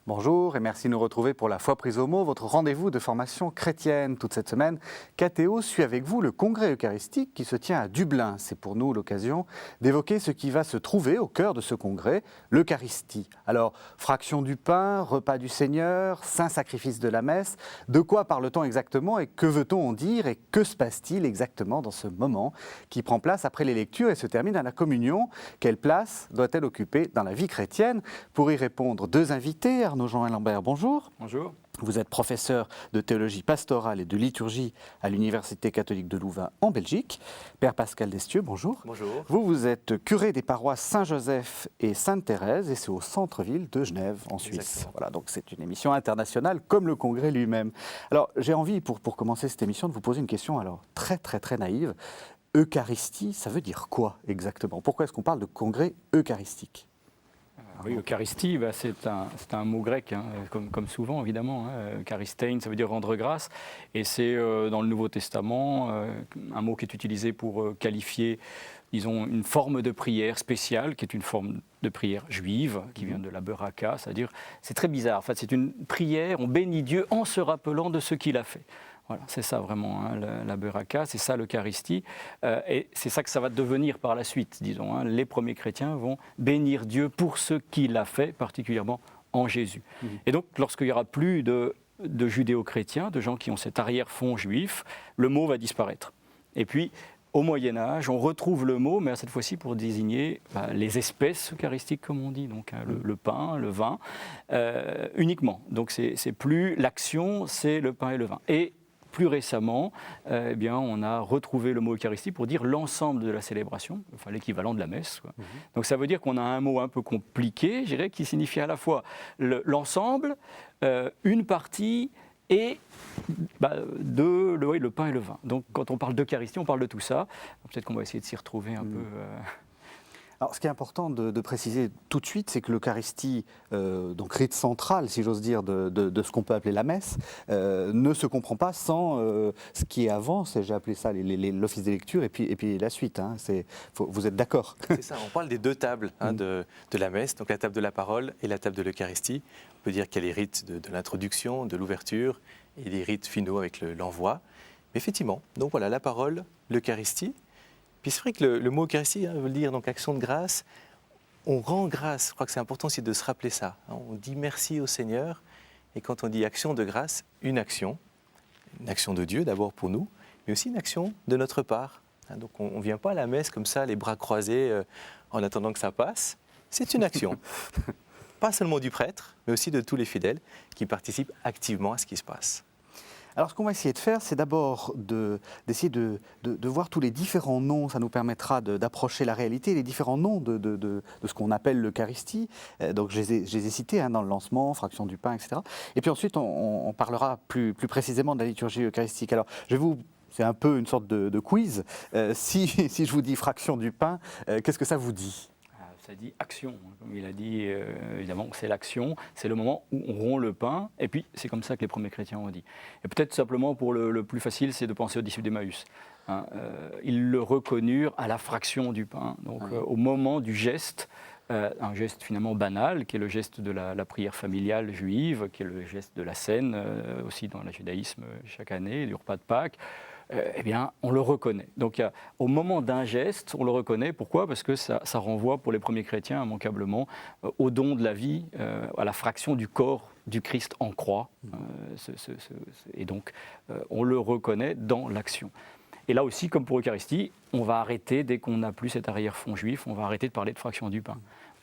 Bonjour et merci de nous retrouver pour la Foi prise au mot, votre rendez-vous de formation chrétienne. Toute cette semaine, Cathéo suit avec vous le congrès eucharistique qui se tient à Dublin. C'est pour nous l'occasion d'évoquer ce qui va se trouver au cœur de ce congrès, l'Eucharistie. Alors, fraction du pain, repas du Seigneur, saint sacrifice de la messe, de quoi parle-t-on exactement et que veut-on en dire et que se passe-t-il exactement dans ce moment qui prend place après les lectures et se termine à la communion? Quelle place doit-elle occuper dans la vie chrétienne? Pour y répondre, deux invités. Arnaud Jean Lambert, bonjour. Bonjour. Vous êtes professeur de théologie pastorale et de liturgie à l'Université catholique de Louvain en Belgique. Père Pascal Destieux, bonjour. Bonjour. Vous êtes curé des paroisses Saint-Joseph et Sainte-Thérèse et c'est au centre-ville de Genève en Suisse. Exactement. Voilà, donc c'est une émission internationale comme le congrès lui-même. Alors j'ai envie pour commencer cette émission de vous poser une question alors très naïve. Eucharistie, ça veut dire quoi exactement? Pourquoi est-ce qu'on parle de congrès eucharistique? Oui, Eucharistie, c'est un mot grec, hein, comme souvent évidemment. Eucharistein, ça veut dire rendre grâce. Et c'est dans le Nouveau Testament un mot qui est utilisé pour qualifier, disons, une forme de prière spéciale, qui est une forme de prière juive, qui vient de la Beraka. C'est-à-dire, c'est très bizarre. En fait, c'est une prière, on bénit Dieu en se rappelant de ce qu'il a fait. Voilà, c'est ça vraiment, hein, la Beraka, c'est ça l'Eucharistie, et c'est ça que ça va devenir par la suite, disons. Hein. Les premiers chrétiens vont bénir Dieu pour ce qu'il a fait, particulièrement en Jésus. Et donc, lorsqu'il n'y aura plus de judéo-chrétiens, de gens qui ont cet arrière-fond juif, le mot va disparaître. Et puis, au Moyen-Âge, on retrouve le mot, mais cette fois-ci pour désigner les espèces eucharistiques, comme on dit, donc hein, le pain, le vin, uniquement. Donc, c'est plus l'action, c'est le pain et le vin. Et plus récemment, on a retrouvé le mot Eucharistie pour dire l'ensemble de la célébration, enfin l'équivalent de la messe. Quoi. Donc ça veut dire qu'on a un mot un peu compliqué, je dirais, qui signifie à la fois l'ensemble, une partie et le pain et le vin. Donc quand on parle d'Eucharistie, on parle de tout ça. Peut-être qu'on va essayer de s'y retrouver un peu. Alors, ce qui est important de préciser tout de suite, c'est que l'Eucharistie, donc rite central, si j'ose dire, de ce qu'on peut appeler la messe, ne se comprend pas sans ce qui est avant, j'ai appelé ça l'office des lectures, et puis la suite. Hein, vous êtes d'accord? C'est ça, on parle des deux tables de la messe, donc la table de la parole et la table de l'Eucharistie. On peut dire qu'il y a les rites de l'introduction, de l'ouverture, et les rites finaux avec l'envoi. Mais effectivement, donc voilà, la parole, l'Eucharistie. Puis c'est vrai que le mot Eucharistie veut dire donc action de grâce. On rend grâce, je crois que c'est important aussi de se rappeler ça. Hein. On dit merci au Seigneur, et quand on dit action de grâce, une action de Dieu d'abord pour nous, mais aussi une action de notre part. Hein. Donc on ne vient pas à la messe comme ça, les bras croisés, en attendant que ça passe. C'est une action, pas seulement du prêtre, mais aussi de tous les fidèles qui participent activement à ce qui se passe. Alors, ce qu'on va essayer de faire, c'est d'abord d'essayer de voir tous les différents noms. Ça nous permettra d'approcher la réalité, les différents noms de ce qu'on appelle l'Eucharistie. Donc, je les ai cités dans le lancement, fraction du pain, etc. Et puis ensuite, on parlera plus précisément de la liturgie eucharistique. Alors, c'est un peu une sorte de quiz. Si je vous dis fraction du pain, qu'est-ce que ça vous dit ? Ça dit action, comme il a dit, évidemment, c'est l'action, c'est le moment où on rompt le pain, et puis c'est comme ça que les premiers chrétiens ont dit. Et peut-être simplement pour le plus facile, c'est de penser aux disciples d'Emmaüs. Hein, ils le reconnurent à la fraction du pain, donc au moment du geste, un geste finalement banal, qui est le geste de la prière familiale juive, qui est le geste de la scène, aussi dans le judaïsme chaque année, du repas de Pâques. On le reconnaît. Donc, au moment d'un geste, on le reconnaît. Pourquoi ? Parce que ça renvoie, pour les premiers chrétiens, immanquablement, au don de la vie, à la fraction du corps du Christ en croix. Et donc, on le reconnaît dans l'action. Et là aussi, comme pour l'Eucharistie, on va arrêter, dès qu'on n'a plus cet arrière-fond juif, on va arrêter de parler de fraction du pain.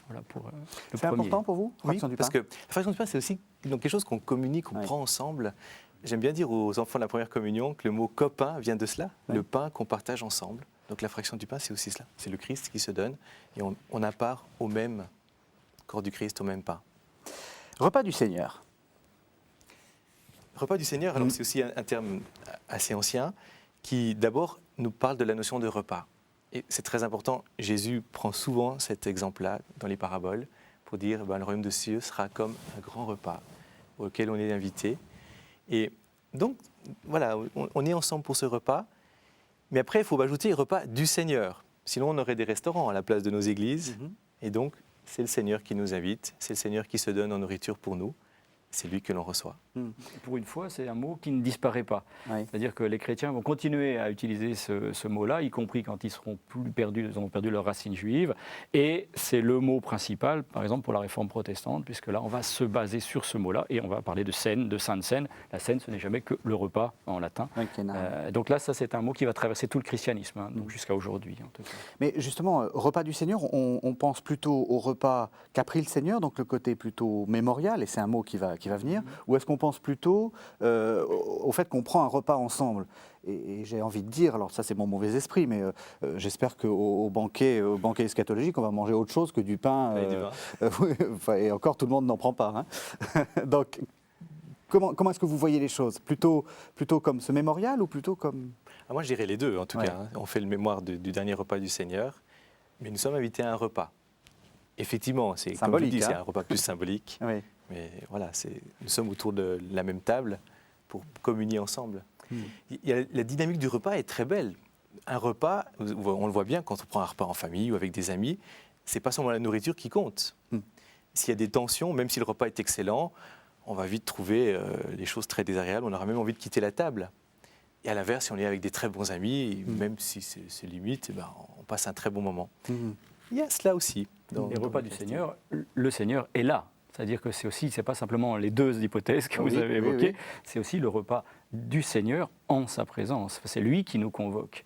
Voilà pour le c'est premier. important pour vous, fraction du pain ? Parce que la fraction du pain, c'est aussi quelque chose qu'on communique, qu'on prend ensemble. J'aime bien dire aux enfants de la première communion que le mot copain vient de cela, le pain qu'on partage ensemble. Donc la fraction du pain, c'est aussi cela. C'est le Christ qui se donne et on a part au même corps du Christ, au même pain. Repas du Seigneur. Repas du Seigneur, alors c'est aussi un terme assez ancien qui d'abord nous parle de la notion de repas. Et c'est très important, Jésus prend souvent cet exemple-là dans les paraboles pour dire le royaume de cieux sera comme un grand repas auquel on est invité. Et donc, voilà, on est ensemble pour ce repas, mais après, il faut ajouter repas du Seigneur. Sinon, on aurait des restaurants à la place de nos églises. Et donc, c'est le Seigneur qui nous invite, c'est le Seigneur qui se donne en nourriture pour nous. c'est lui que l'on reçoit. Pour une fois, c'est un mot qui ne disparaît pas. Oui. C'est-à-dire que les chrétiens vont continuer à utiliser ce mot-là, y compris quand ils seront plus perdus, ils auront perdu leur racine juive. Et c'est le mot principal, par exemple, pour la réforme protestante, puisque là, on va se baser sur ce mot-là et on va parler de scène, de sainte scène. La scène, ce n'est jamais que le repas en latin. Ok, Donc là, ça, c'est un mot qui va traverser tout le christianisme, hein, donc jusqu'à aujourd'hui, en tout cas. Mais justement, repas du Seigneur, on pense plutôt au repas qu'a pris le Seigneur, donc le côté plutôt mémorial, et c'est un mot qui va venir, ou est-ce qu'on pense plutôt au fait qu'on prend un repas ensemble? Et j'ai envie de dire, alors ça c'est mon mauvais esprit, mais j'espère qu'au banquet eschatologique, on va manger autre chose que du pain. Et du vin. Et encore, tout le monde n'en prend pas. Hein. Donc, comment est-ce que vous voyez les choses? Plutôt comme ce mémorial ou plutôt comme... Moi, je dirais les deux, en tout Ouais. cas. On fait le mémoire du dernier repas du Seigneur, mais nous sommes invités à un repas. Effectivement, c'est comme je Symbolique, dis, c'est hein. un repas plus symbolique. Oui. Mais voilà, nous sommes autour de la même table pour communier ensemble. La dynamique du repas est très belle. Un repas, on le voit bien quand on prend un repas en famille ou avec des amis, c'est pas seulement la nourriture qui compte. S'il y a des tensions, même si le repas est excellent, on va vite trouver les choses très désagréables, on aura même envie de quitter la table. Et à l'inverse, si on est avec des très bons amis, même si c'est limite, eh ben, on passe un très bon moment. Il y a cela aussi. Les repas du Seigneur, le Seigneur est là. C'est-à-dire que c'est pas simplement les deux hypothèses que vous avez évoquées, c'est aussi le repas du Seigneur en sa présence. C'est lui qui nous convoque.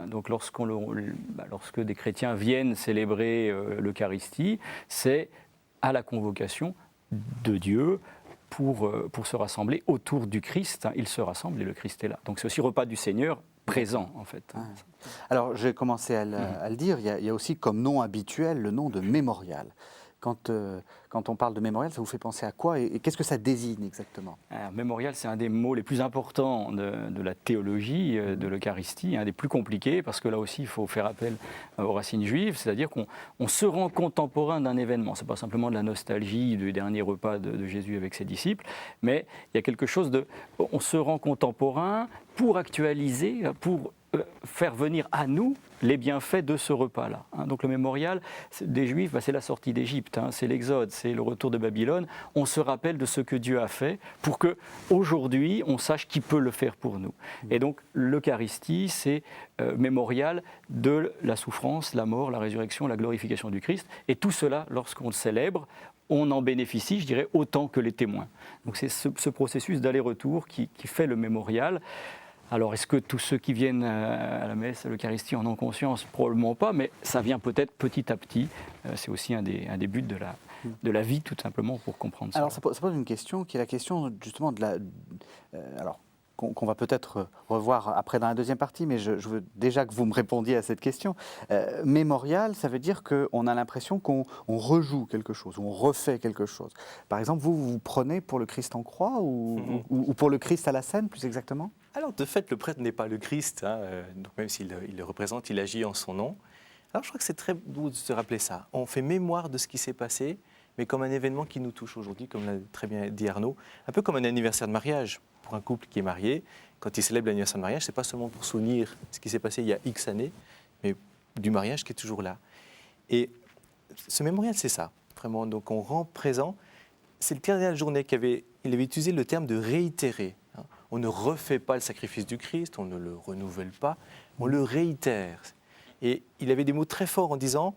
Donc lorsque des chrétiens viennent célébrer l'Eucharistie, c'est à la convocation de Dieu pour se rassembler autour du Christ. Ils se rassemblent et le Christ est là. Donc c'est aussi repas du Seigneur présent, en fait. Alors, j'ai commencé à le dire, il y a aussi comme nom habituel le nom de mémorial. Quand on parle de mémorial, ça vous fait penser à quoi et qu'est-ce que ça désigne exactement? Alors, mémorial, c'est un des mots les plus importants de la théologie de l'Eucharistie, un des plus compliqués, parce que là aussi, il faut faire appel aux racines juives, c'est-à-dire qu'on se rend contemporain d'un événement. Ce n'est pas simplement de la nostalgie du dernier repas de Jésus avec ses disciples, mais il y a quelque chose de... On se rend contemporain pour actualiser, pour faire venir à nous les bienfaits de ce repas-là. Donc le mémorial des Juifs, c'est la sortie d'Égypte, c'est l'Exode, c'est le retour de Babylone. On se rappelle de ce que Dieu a fait pour que aujourd'hui on sache qui peut le faire pour nous. Et donc l'Eucharistie, c'est mémorial de la souffrance, la mort, la résurrection, la glorification du Christ. Et tout cela, lorsqu'on le célèbre, on en bénéficie, je dirais, autant que les témoins. Donc c'est ce processus d'aller-retour qui fait le mémorial. Alors, est-ce que tous ceux qui viennent à la messe, à l'Eucharistie, en ont conscience? Probablement pas, mais ça vient peut-être petit à petit. C'est aussi un des buts de la vie, tout simplement, pour comprendre ça. Alors, ça pose une question qui est la question, justement, de la... alors, qu'on va peut-être revoir après dans la deuxième partie, mais je veux déjà que vous me répondiez à cette question. Mémorial, ça veut dire qu'on a l'impression qu'on rejoue quelque chose, ou on refait quelque chose. Par exemple, vous prenez pour le Christ en croix ou pour le Christ à la scène, plus exactement? Alors, de fait, le prêtre n'est pas le Christ, donc même s'il le représente, il agit en son nom. Alors, je crois que c'est très beau de se rappeler ça. On fait mémoire de ce qui s'est passé, mais comme un événement qui nous touche aujourd'hui, comme l'a très bien dit Arnaud, un peu comme un anniversaire de mariage. Pour un couple qui est marié, quand il célèbre l'anniversaire de mariage, ce n'est pas seulement pour souvenir ce qui s'est passé il y a X années, mais du mariage qui est toujours là. Et ce mémorial, c'est ça, vraiment. Donc, on rend présent. C'est le cardinal Journet il avait utilisé le terme de réitérer. On ne refait pas le sacrifice du Christ, on ne le renouvelle pas, on le réitère. Et il avait des mots très forts en disant,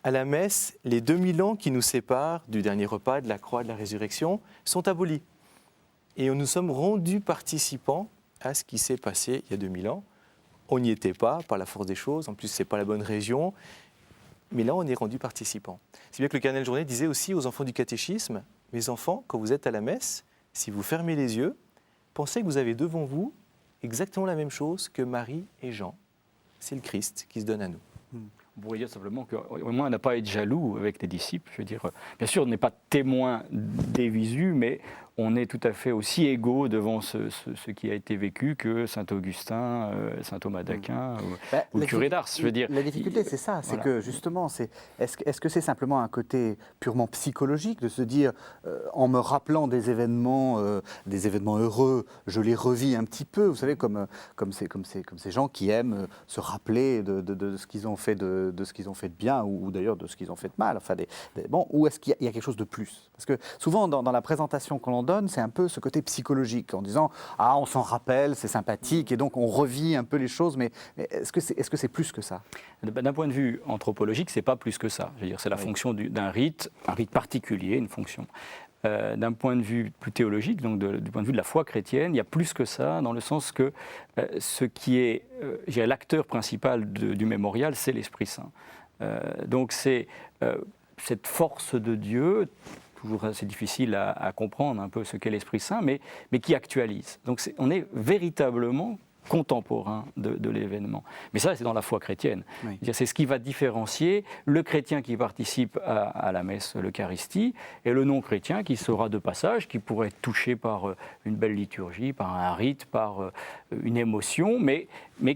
à la messe, les 2000 ans qui nous séparent du dernier repas, de la croix, de la résurrection, sont abolis. Et nous sommes rendus participants à ce qui s'est passé il y a 2000 ans. On n'y était pas, par la force des choses, en plus ce n'est pas la bonne région, mais là on est rendus participants. C'est bien que le cardinal Journet disait aussi aux enfants du catéchisme, mes enfants, quand vous êtes à la messe, si vous fermez les yeux, pensez que vous avez devant vous exactement la même chose que Marie et Jean. C'est le Christ qui se donne à nous. On pourrait dire simplement qu'au moins on n'a pas à être jaloux avec les disciples. Je veux dire, bien sûr, on n'est pas témoin des visus, mais on est tout à fait aussi égaux devant ce qui a été vécu que saint Augustin, saint Thomas d'Aquin ou le curé d'Ars. Je veux dire, la difficulté, c'est ça, c'est que justement, est-ce que c'est simplement un côté purement psychologique de se dire, en me rappelant des événements heureux, je les revis un petit peu, vous savez, comme ces gens qui aiment se rappeler de ce qu'ils ont fait de ce qu'ils ont fait de bien ou d'ailleurs de ce qu'ils ont fait de mal. Enfin, ou est-ce qu'il y a quelque chose de plus? Parce que souvent, dans la présentation qu'on en donne, donne, c'est un peu ce côté psychologique, en disant « Ah, on s'en rappelle, c'est sympathique », et donc on revit un peu les choses, mais est-ce que c'est plus que ça? D'un point de vue anthropologique, c'est pas plus que ça. Je veux dire, c'est la fonction d'un rite, un rite particulier, une fonction. D'un point de vue plus théologique, donc du point de vue de la foi chrétienne, il y a plus que ça, dans le sens que ce qui est l'acteur principal du mémorial, c'est l'Esprit Saint. Donc c'est cette force de Dieu, toujours assez difficile à comprendre un peu ce qu'est l'Esprit Saint, mais qui actualise. Donc on est véritablement contemporain de l'événement. Mais ça, c'est dans la foi chrétienne. Oui. C'est ce qui va différencier le chrétien qui participe à la messe, l'Eucharistie, et le non-chrétien qui sera de passage, qui pourrait être touché par une belle liturgie, par un rite, par une émotion, mais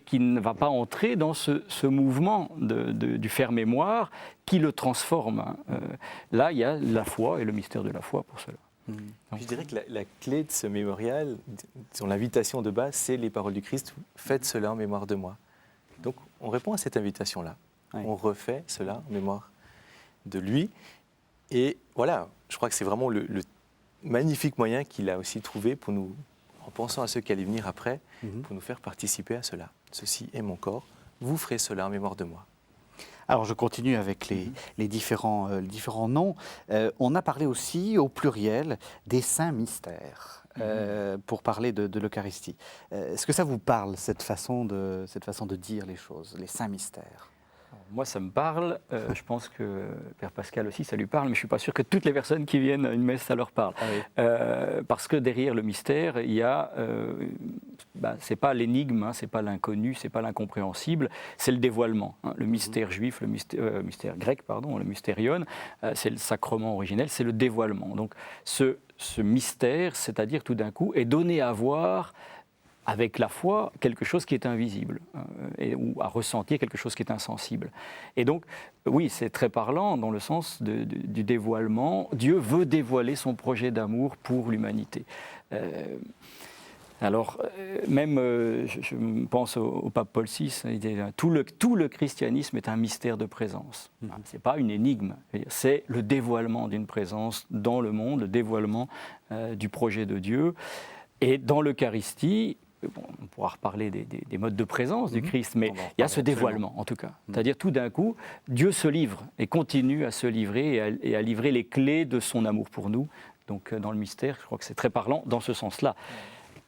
qui ne va pas entrer dans ce mouvement du faire-mémoire qui le transforme. Là, il y a la foi et le mystère de la foi pour cela. Je dirais que la clé de ce mémorial, son invitation de base, c'est les paroles du Christ. Faites cela en mémoire de moi. Donc on répond à cette invitation-là. Oui. On refait cela en mémoire de lui. Et voilà, je crois que c'est vraiment le magnifique moyen qu'il a aussi trouvé pour nous, en pensant à ceux qui allaient venir après, pour nous faire participer à cela. Ceci est mon corps, vous ferez cela en mémoire de moi. Alors je continue avec les différents noms. On a parlé aussi au pluriel des saints mystères pour parler de l'Eucharistie. Est-ce que ça vous parle, cette façon de dire les choses, les saints mystères? Moi, ça me parle. Je pense que Père Pascal aussi, ça lui parle, mais je ne suis pas sûr que toutes les personnes qui viennent à une messe, ça leur parle. Ah oui. Parce que derrière le mystère, il y a, c'est pas l'énigme, c'est pas l'inconnu, c'est pas l'incompréhensible, c'est le dévoilement. Le mystère juif, le mystère grec, pardon, le mystérion, c'est le sacrement originel, c'est le dévoilement. Donc, ce mystère, c'est-à-dire tout d'un coup, est donné à voir avec la foi, quelque chose qui est invisible, ou à ressentir quelque chose qui est insensible. Et donc, oui, c'est très parlant dans le sens du dévoilement. Dieu veut dévoiler son projet d'amour pour l'humanité. Même, je pense au pape Paul VI, il dit, tout le christianisme est un mystère de présence. Ce n'est pas une énigme, c'est le dévoilement d'une présence dans le monde, le dévoilement du projet de Dieu. Et dans l'Eucharistie, on pourra reparler des modes de présence du Christ, mais il y a ce dévoilement, en tout cas. C'est-à-dire, tout d'un coup, Dieu se livre et continue à se livrer et à livrer les clés de son amour pour nous. Donc, dans le mystère, je crois que c'est très parlant dans ce sens-là.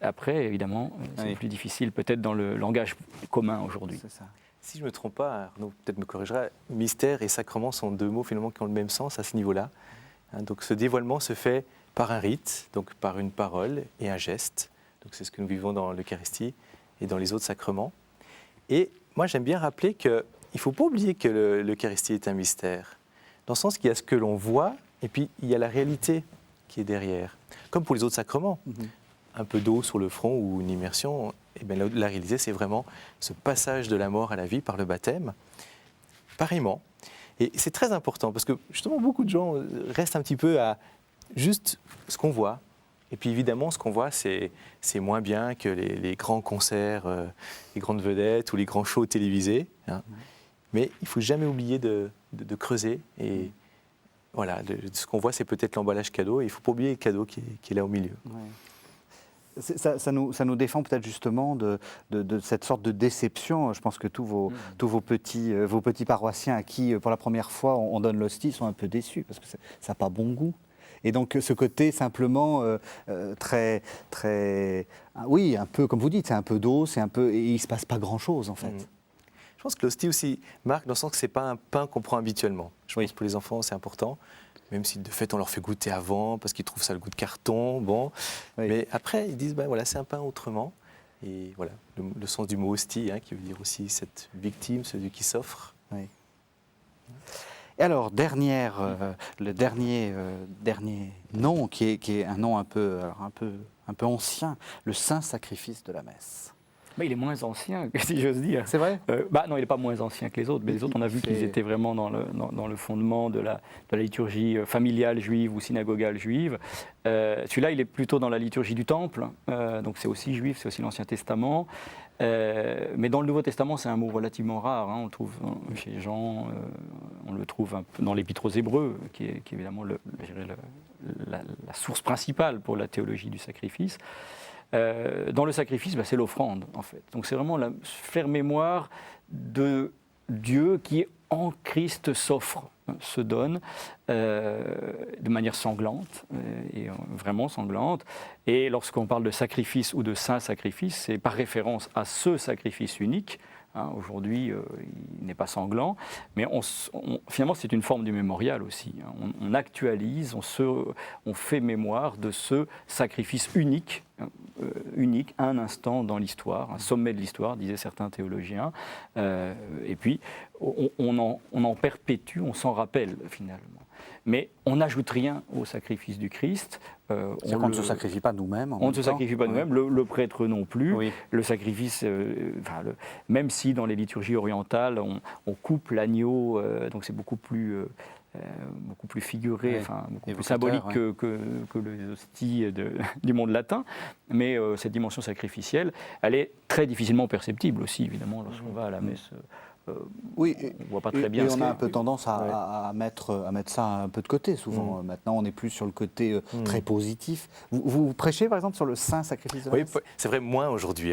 Après, évidemment, c'est plus difficile peut-être dans le langage commun aujourd'hui. C'est ça. Si je ne me trompe pas, Arnaud peut-être me corrigera, mystère et sacrement sont deux mots finalement qui ont le même sens à ce niveau-là. Donc ce dévoilement se fait par un rite, donc par une parole et un geste. Donc c'est ce que nous vivons dans l'Eucharistie et dans les autres sacrements. Et moi j'aime bien rappeler qu'il ne faut pas oublier que l'Eucharistie est un mystère, dans le sens qu'il y a ce que l'on voit et puis il y a la réalité qui est derrière. Comme pour les autres sacrements. Un peu d'eau sur le front ou une immersion, et bien la réalité, c'est vraiment ce passage de la mort à la vie par le baptême. Pareillement. Et c'est très important parce que justement, beaucoup de gens restent un petit peu à juste ce qu'on voit. Et puis évidemment, ce qu'on voit, c'est moins bien que les grands concerts, les grandes vedettes ou les grands shows télévisés. Mais il ne faut jamais oublier de creuser. Et voilà, ce qu'on voit, c'est peut-être l'emballage cadeau. Et il ne faut pas oublier le cadeau qui est là au milieu. Ouais. Ça nous défend peut-être justement de cette sorte de déception. Je pense que tous vos petits paroissiens à qui, pour la première fois, on donne l'hostie, sont un peu déçus parce que ça n'a pas bon goût. Et donc ce côté simplement très, oui, un peu comme vous dites, c'est un peu d'eau, et il ne se passe pas grand-chose en fait. Je pense que l'hostie aussi marque dans le sens que ce n'est pas un pain qu'on prend habituellement. Je pense que pour les enfants, c'est important. Même si de fait on leur fait goûter avant parce qu'ils trouvent ça le goût de carton, bon. Oui. Mais après ils disent voilà, c'est un pain autrement. Et voilà le sens du mot hostie qui veut dire aussi cette victime, celui qui s'offre. Oui. Et alors le dernier nom qui est un nom un peu ancien, le saint sacrifice de la messe. Mais il est moins ancien, si j'ose dire. C'est vrai? Non, il n'est pas moins ancien que les autres, mais les autres, on a vu qu'ils étaient vraiment dans le fondement de la liturgie familiale juive ou synagogale juive. Celui-là, il est plutôt dans la liturgie du Temple, donc c'est aussi juif, c'est aussi l'Ancien Testament. Mais dans le Nouveau Testament, c'est un mot relativement rare. On le trouve chez Jean, on le trouve un peu dans l'Épître aux Hébreux, qui est évidemment la source principale pour la théologie du sacrifice. Dans le sacrifice, c'est l'offrande, en fait. Donc c'est vraiment faire mémoire de Dieu qui, en Christ, s'offre, se donne de manière sanglante, et vraiment sanglante. Et lorsqu'on parle de sacrifice ou de saint sacrifice, c'est par référence à ce sacrifice unique. Aujourd'hui, il n'est pas sanglant, mais finalement, c'est une forme du mémorial aussi. On actualise, on fait mémoire de ce sacrifice unique, un instant dans l'histoire, un sommet de l'histoire, disaient certains théologiens. Et puis, on en perpétue, on s'en rappelle finalement. Mais on n'ajoute rien au sacrifice du Christ. C'est qu'on ne se sacrifie pas nous-mêmes. On ne se sacrifie pas nous-mêmes, le prêtre non plus. Oui. Le sacrifice, même si dans les liturgies orientales, on coupe l'agneau, donc c'est beaucoup plus figuré, beaucoup plus symbolique que les hosties du monde latin. Mais cette dimension sacrificielle, elle est très difficilement perceptible aussi, évidemment, lorsqu'on va à la messe. Oui, on ne voit pas très bien. Et on a un peu tendance à mettre ça un peu de côté, souvent. Maintenant, on n'est plus sur le côté très positif. Vous prêchez, par exemple, sur le saint sacrifice de la messe? Oui, c'est vrai, moins aujourd'hui.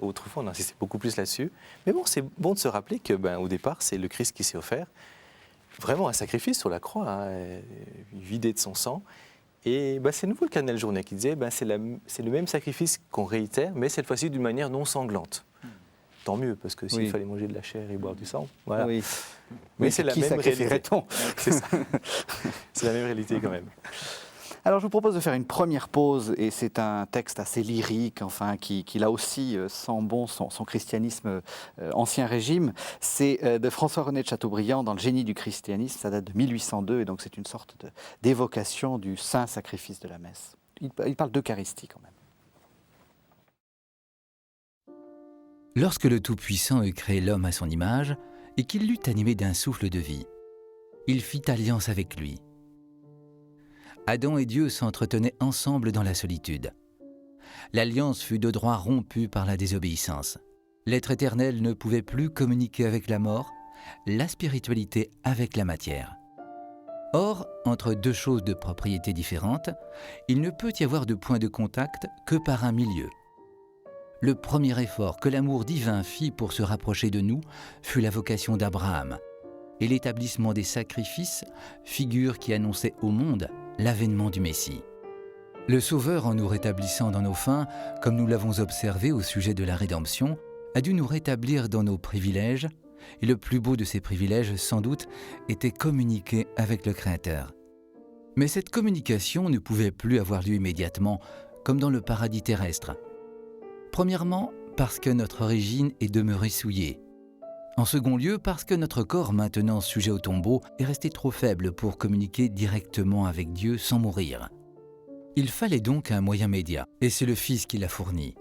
Autrefois, on insistait beaucoup plus là-dessus. Mais bon, c'est bon de se rappeler qu'au départ, c'est le Christ qui s'est offert. Vraiment un sacrifice sur la croix, vidé de son sang. Et c'est nouveau le cardinal Journet qui disait c'est le même sacrifice qu'on réitère, mais cette fois-ci d'une manière non sanglante. Tant mieux, parce que s'il fallait manger de la chair et boire du sang, voilà. Oui. Mais c'est la même réalité. C'est ça. C'est la même réalité quand même. Alors je vous propose de faire une première pause, et c'est un texte assez lyrique, qui là aussi sent bon son christianisme ancien régime. C'est de François-René de Chateaubriand dans Le génie du christianisme, ça date de 1802, et donc c'est une sorte d'évocation du saint sacrifice de la messe. Il parle d'Eucharistie quand même. Lorsque le Tout-Puissant eut créé l'homme à son image et qu'il l'eut animé d'un souffle de vie, il fit alliance avec lui. Adam et Dieu s'entretenaient ensemble dans la solitude. L'alliance fut de droit rompue par la désobéissance. L'être éternel ne pouvait plus communiquer avec la mort, la spiritualité avec la matière. Or, entre deux choses de propriétés différentes, il ne peut y avoir de point de contact que par un milieu. Le premier effort que l'amour divin fit pour se rapprocher de nous fut la vocation d'Abraham et l'établissement des sacrifices, figure qui annonçait au monde l'avènement du Messie. Le Sauveur, en nous rétablissant dans nos fins, comme nous l'avons observé au sujet de la rédemption, a dû nous rétablir dans nos privilèges, et le plus beau de ces privilèges, sans doute, était communiquer avec le Créateur. Mais cette communication ne pouvait plus avoir lieu immédiatement, comme dans le paradis terrestre. Premièrement, parce que notre origine est demeurée souillée. En second lieu, parce que notre corps, maintenant sujet au tombeau, est resté trop faible pour communiquer directement avec Dieu sans mourir. Il fallait donc un moyen médiat, et c'est le Fils qui l'a fourni.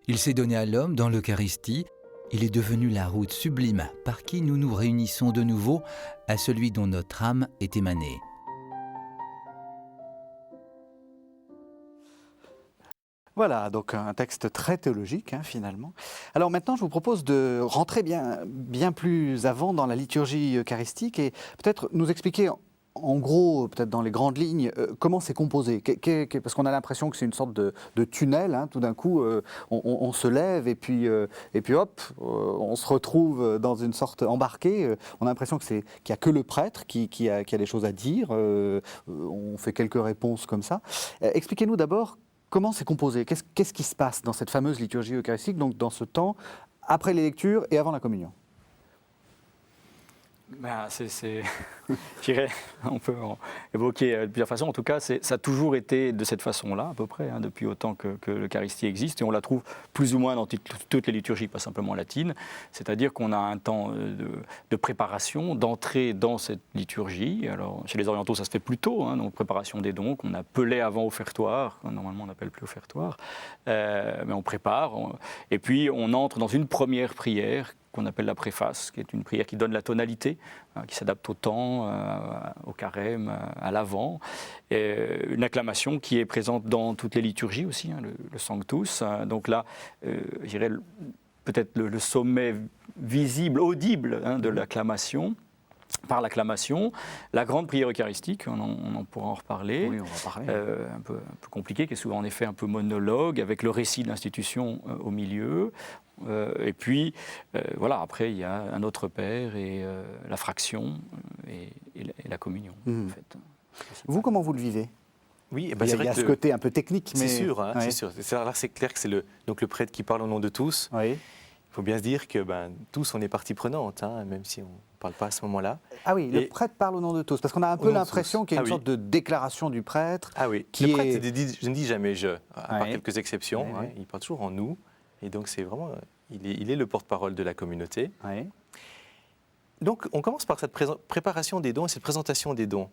Il s'est donné à l'homme dans l'Eucharistie, il est devenu la route sublime par qui nous nous réunissons de nouveau à celui dont notre âme est émanée. Voilà, donc un texte très théologique, finalement. Alors maintenant, je vous propose de rentrer bien plus avant dans la liturgie eucharistique et peut-être nous expliquer en gros, peut-être dans les grandes lignes, comment c'est composé. Parce qu'on a l'impression que c'est une sorte de tunnel, tout d'un coup, on se lève et puis hop, on se retrouve dans une sorte embarqué. On a l'impression qu'il n'y a que le prêtre qui a des choses à dire. On fait quelques réponses comme ça. Expliquez-nous d'abord comment c'est composé. Qu'est-ce qui se passe dans cette fameuse liturgie eucharistique, donc dans ce temps, après les lectures et avant la communion? Ben, je dirais, on peut en évoquer de plusieurs façons. En tout cas, ça a toujours été de cette façon-là, à peu près, hein, depuis autant que l'Eucharistie existe. Et on la trouve plus ou moins dans toutes les liturgies, pas simplement latines. C'est-à-dire qu'on a un temps de préparation, d'entrée dans cette liturgie. Alors, chez les orientaux, ça se fait plus tôt, hein, donc préparation des dons, qu'on appelait avant offertoire. Normalement, on n'appelle plus offertoire. Mais on prépare. Et puis, on entre dans une première prière qu'on appelle la préface, qui est une prière qui donne la tonalité, qui s'adapte au temps, au carême, à l'avant. Une acclamation qui est présente dans toutes les liturgies aussi, hein, le Sanctus. Donc là, je dirais peut-être le sommet visible, audible, hein, de l'acclamation. Par l'acclamation, la grande prière eucharistique, on en pourra en reparler, Oui, on va en parler. un peu compliqué, qui est souvent en effet un peu monologue, avec le récit de l'institution au milieu. Et puis, voilà, après, il y a un autre Père et la fraction et la communion, en fait. Vous, comment vous le vivez? Oui, Il y a ce côté un peu technique, mais... C'est sûr, hein, Ouais. c'est sûr. Là, c'est clair que c'est le prêtre qui parle au nom de tous. Oui. Il faut bien se dire que tous, on est partie prenante, hein, même si on ne parle pas à ce moment-là. Ah oui, le Et- prêtre parle au nom de tous, parce qu'on a un Au peu nom de l'impression tous. qu'il y a une Ah oui. sorte de déclaration du prêtre. Ah oui, Qui le prêtre est- je ne dis jamais je, à part Ouais. quelques exceptions. Ouais, Hein, ouais. il parle toujours en nous. Et donc, c'est vraiment, il est le porte-parole de la communauté. Oui. Donc, on commence par cette préparation des dons et cette présentation des dons.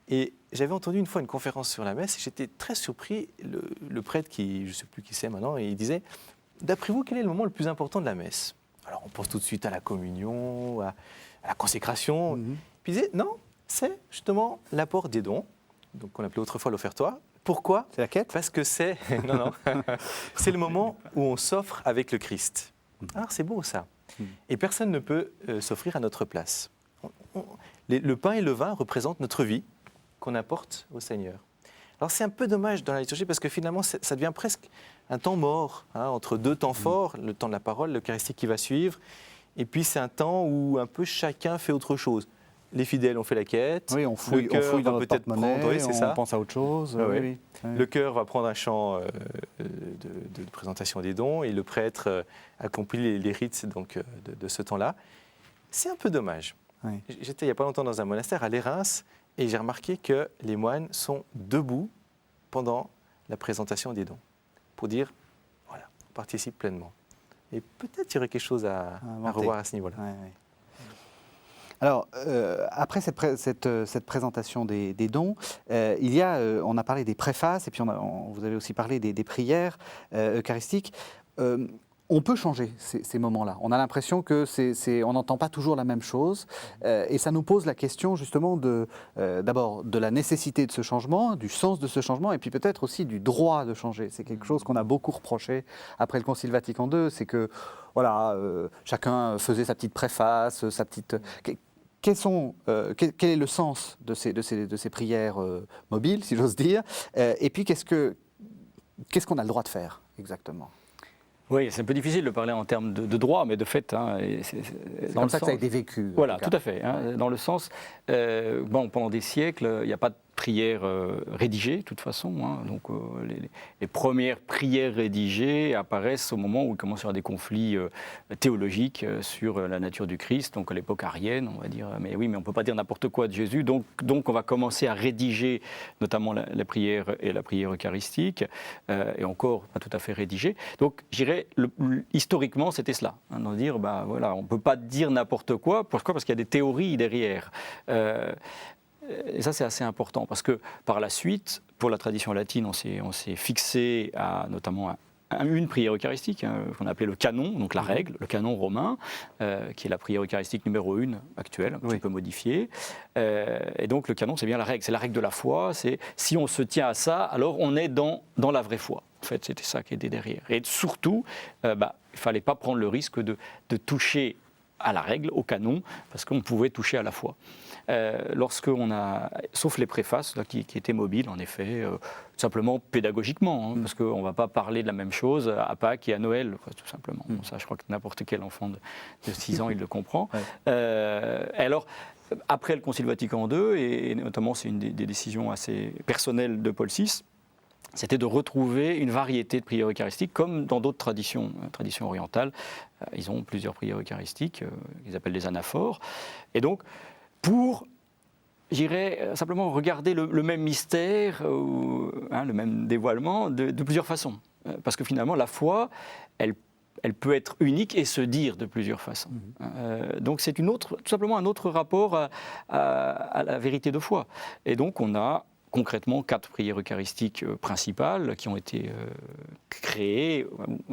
Et j'avais entendu une fois une conférence sur la messe et j'étais très surpris. Le prêtre, je ne sais plus qui c'est maintenant, et il disait, d'après vous, quel est le moment le plus important de la messe? Alors, on pense tout de suite à la communion, à la consécration. Mhm. Puis il disait, non, c'est justement l'apport des dons, donc qu'on appelait autrefois l'offertoire. Pourquoi? C'est la quête? Parce que c'est non, c'est le moment où on s'offre avec le Christ. Alors c'est beau ça. Et personne ne peut s'offrir à notre place. Le pain et le vin représentent notre vie qu'on apporte au Seigneur. Alors c'est un peu dommage dans la liturgie parce que finalement ça devient presque un temps mort, hein, entre deux temps forts, le temps de la parole, l'Eucharistie qui va suivre, et puis c'est un temps où un peu chacun fait autre chose. Les fidèles ont fait la quête. Oui, on fouille, Le cœur dans va notre peut-être porte-monnaie, prendre, oui, c'est on ça. pense à autre chose. Ah ouais. oui, oui. Le chœur va prendre un chant de présentation des dons et le prêtre accomplit les rites donc, de ce temps-là. C'est un peu dommage. Oui. J'étais il n'y a pas longtemps dans un monastère à Lérins et j'ai remarqué que les moines sont debout pendant la présentation des dons pour dire, voilà, on participe pleinement. Et peut-être il y aurait quelque chose à inventer. revoir à ce niveau-là. Ouais, ouais. Alors, après cette présentation des dons, il y a, on a parlé des préfaces, et puis vous avez aussi parlé des prières eucharistiques. On peut changer ces moments-là. On a l'impression que on n'entend pas toujours la même chose, et ça nous pose la question justement d'abord de la nécessité de ce changement, du sens de ce changement, et puis peut-être aussi du droit de changer. C'est quelque chose qu'on a beaucoup reproché après le Concile Vatican II, c'est que voilà, chacun faisait sa petite préface, sa petite. Quel est le sens de ces prières mobiles, si j'ose dire, et puis qu'est-ce qu'on a le droit de faire exactement? Oui, c'est un peu difficile de parler en termes de droit, mais de fait, hein, C'est comme ça que ça a été vécu. en Voilà, tout cas. tout à fait. Hein, dans le sens, pendant des siècles, il n'y a pas de prière rédigée, de toute façon. Hein, donc, les premières prières rédigées apparaissent au moment où il commence à y avoir des conflits théologiques sur la nature du Christ, donc à l'époque arienne, on va dire. Mais oui, mais on ne peut pas dire n'importe quoi de Jésus. Donc, on va commencer à rédiger, notamment la prière et la prière eucharistique, et encore pas tout à fait rédigée. Donc, je dirais, historiquement, c'était cela. Hein, de dire, voilà, on ne peut pas dire n'importe quoi. Pourquoi? Parce qu'il y a des théories derrière. Et ça, c'est assez important, parce que par la suite, pour la tradition latine, on s'est fixé notamment à une prière eucharistique, hein, qu'on appelait le canon, donc la règle, le canon romain, qui est la prière eucharistique numéro 1 actuelle, un petit peu modifiée. Et donc le canon, c'est bien la règle, c'est la règle de la foi, c'est si on se tient à ça, alors on est dans la vraie foi. En fait, c'était ça qui était derrière. Et surtout, il ne fallait pas prendre le risque de toucher à la règle, au canon, parce qu'on pouvait toucher à la foi. Sauf les préfaces là, qui étaient mobiles, en effet, tout simplement pédagogiquement, hein, parce qu'on ne va pas parler de la même chose à Pâques et à Noël, quoi, tout simplement. Bon, ça, je crois que n'importe quel enfant de 6 ans, il le comprend. Alors, après le Concile Vatican II, et notamment c'est une des décisions assez personnelles de Paul VI, c'était de retrouver une variété de prières eucharistiques, comme dans d'autres traditions orientales. Ils ont plusieurs prières eucharistiques, qu'ils appellent des anaphores. Et donc, pour, j'irais simplement regarder le même mystère, le même dévoilement, de plusieurs façons. Parce que finalement, la foi, elle peut être unique et se dire de plusieurs façons. Donc c'est tout simplement un autre rapport à la vérité de foi. Et donc on a concrètement 4 prières eucharistiques principales qui ont été créées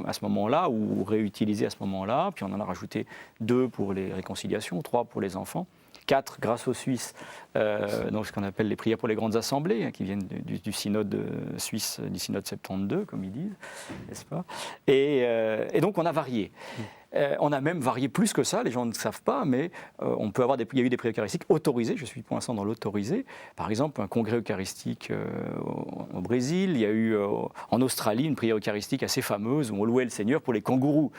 à ce moment-là ou réutilisées à ce moment-là. Puis on en a rajouté 2 pour les réconciliations, 3 pour les enfants. 4 grâce aux Suisses, donc ce qu'on appelle les prières pour les grandes assemblées, qui viennent du synode suisse, du synode 72, comme ils disent, n'est-ce pas ? Et donc on a varié. On a même varié plus que ça, les gens ne savent pas, mais on peut avoir il y a eu des prières eucharistiques autorisées, je suis pour l'instant dans l'autorisé. Par exemple, un congrès eucharistique au Brésil, il y a eu en Australie une prière eucharistique assez fameuse où on louait le Seigneur pour les kangourous.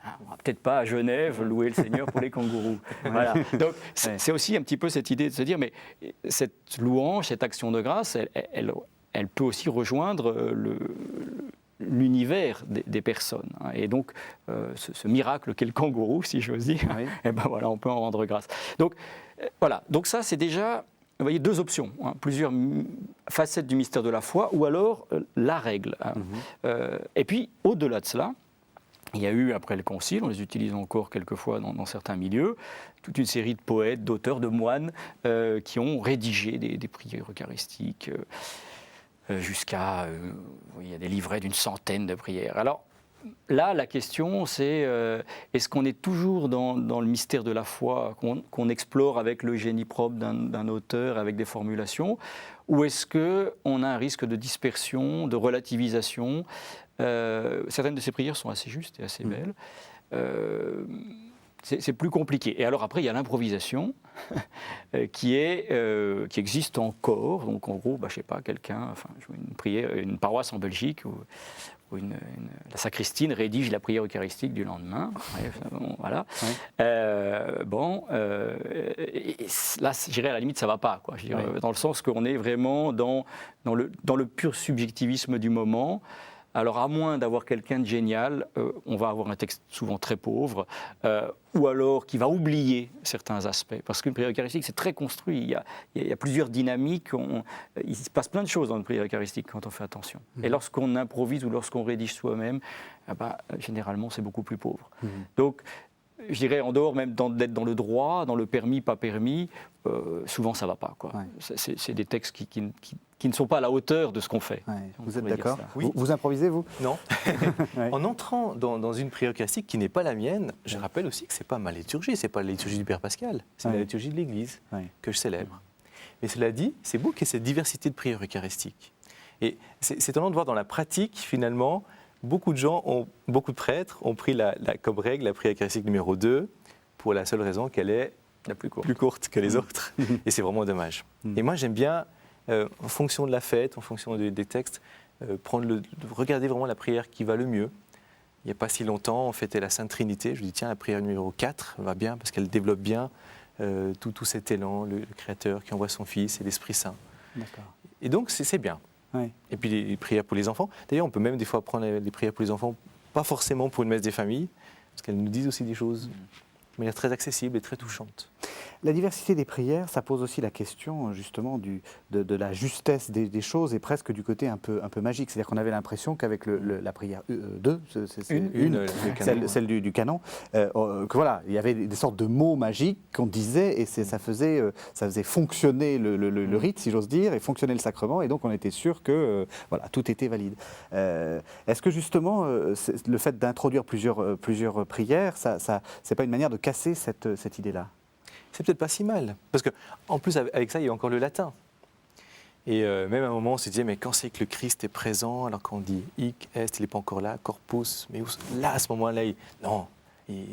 On va peut-être pas à Genève louer le Seigneur pour les kangourous. Voilà. Donc c'est aussi un petit peu cette idée de se dire, mais cette louange, cette action de grâce, elle peut aussi rejoindre l'univers des personnes. Et donc ce miracle qu'est le kangourou, si j'ose dire, et ben voilà, on peut en rendre grâce. Donc voilà. Donc ça, c'est déjà, vous voyez, 2 options, plusieurs facettes du mystère de la foi, ou alors la règle. Et puis au-delà de cela, il y a eu, après le Concile, on les utilise encore quelquefois dans certains milieux, toute une série de poètes, d'auteurs, de moines qui ont rédigé des prières eucharistiques jusqu'à, il y a des livrets d'une centaine de prières. Alors là, la question c'est, est-ce qu'on est toujours dans le mystère de la foi qu'on explore avec le génie propre d'un auteur, avec des formulations, ou est-ce qu'on a un risque de dispersion, de relativisation ? Certaines de ces prières sont assez justes et assez belles. C'est plus compliqué. Et alors après, il y a l'improvisation qui existe encore. Donc en gros, je sais pas, une paroisse en Belgique où la sacristine rédige la prière eucharistique du lendemain. Voilà. Là, je dirais à la limite, ça va pas, quoi. Je dirais, dans le sens qu'on est vraiment dans le pur subjectivisme du moment. Alors, à moins d'avoir quelqu'un de génial, on va avoir un texte souvent très pauvre, ou alors qui va oublier certains aspects. Parce qu'une prière eucharistique, c'est très construit. Il y a plusieurs dynamiques. Il se passe plein de choses dans une prière eucharistique quand on fait attention. Et lorsqu'on improvise ou lorsqu'on rédige soi-même, généralement, c'est beaucoup plus pauvre. Donc, je dirais, en dehors même d'être dans le droit, dans le permis, pas permis, souvent ça ne va pas, quoi. C'est des textes qui ne sont pas à la hauteur de ce qu'on fait. Vous êtes d'accord ? Oui. Vous improvisez, vous ? Non. En entrant dans une prière eucharistique qui n'est pas la mienne, je rappelle aussi que ce n'est pas ma liturgie, ce n'est pas la liturgie du Père Pascal, c'est la liturgie de l'Église que je célèbre. Mais cela dit, c'est beau qu'il y ait cette diversité de prières eucharistiques. Et c'est étonnant de voir dans la pratique, finalement, beaucoup de prêtres ont pris comme règle la prière eucharistique numéro 2 pour la seule raison qu'elle est la plus courte que les autres. Et c'est vraiment dommage. Et moi, j'aime bien, en fonction de la fête, en fonction des textes, regarder vraiment la prière qui va le mieux. Il n'y a pas si longtemps, on fêtait la Sainte Trinité. Je me dis, tiens, la prière numéro 4 va bien parce qu'elle développe bien tout cet élan, le Créateur qui envoie son Fils et l'Esprit Saint. Et donc, c'est bien. Et puis les prières pour les enfants. D'ailleurs, on peut même des fois prendre les prières pour les enfants, pas forcément pour une messe des familles, parce qu'elles nous disent aussi des choses de manière très accessible et très touchante. La diversité des prières, ça pose aussi la question justement de la justesse des choses et presque du côté un peu magique. C'est-à-dire qu'on avait l'impression qu'avec la prière 2, celle du canon, que voilà, il y avait des sortes de mots magiques qu'on disait et ça faisait fonctionner le rite, si j'ose dire, et fonctionner le sacrement, et donc on était sûr que voilà, tout était valide. Est-ce que justement le fait d'introduire plusieurs prières, c'est pas une manière de casser cette idée-là ? C'est peut-être pas si mal, parce qu'en plus avec ça, il y a encore le latin. Et même à un moment, on se disait, mais quand c'est que le Christ est présent, alors qu'on dit hic est, il n'est pas encore là, corpus, mais là, à ce moment-là,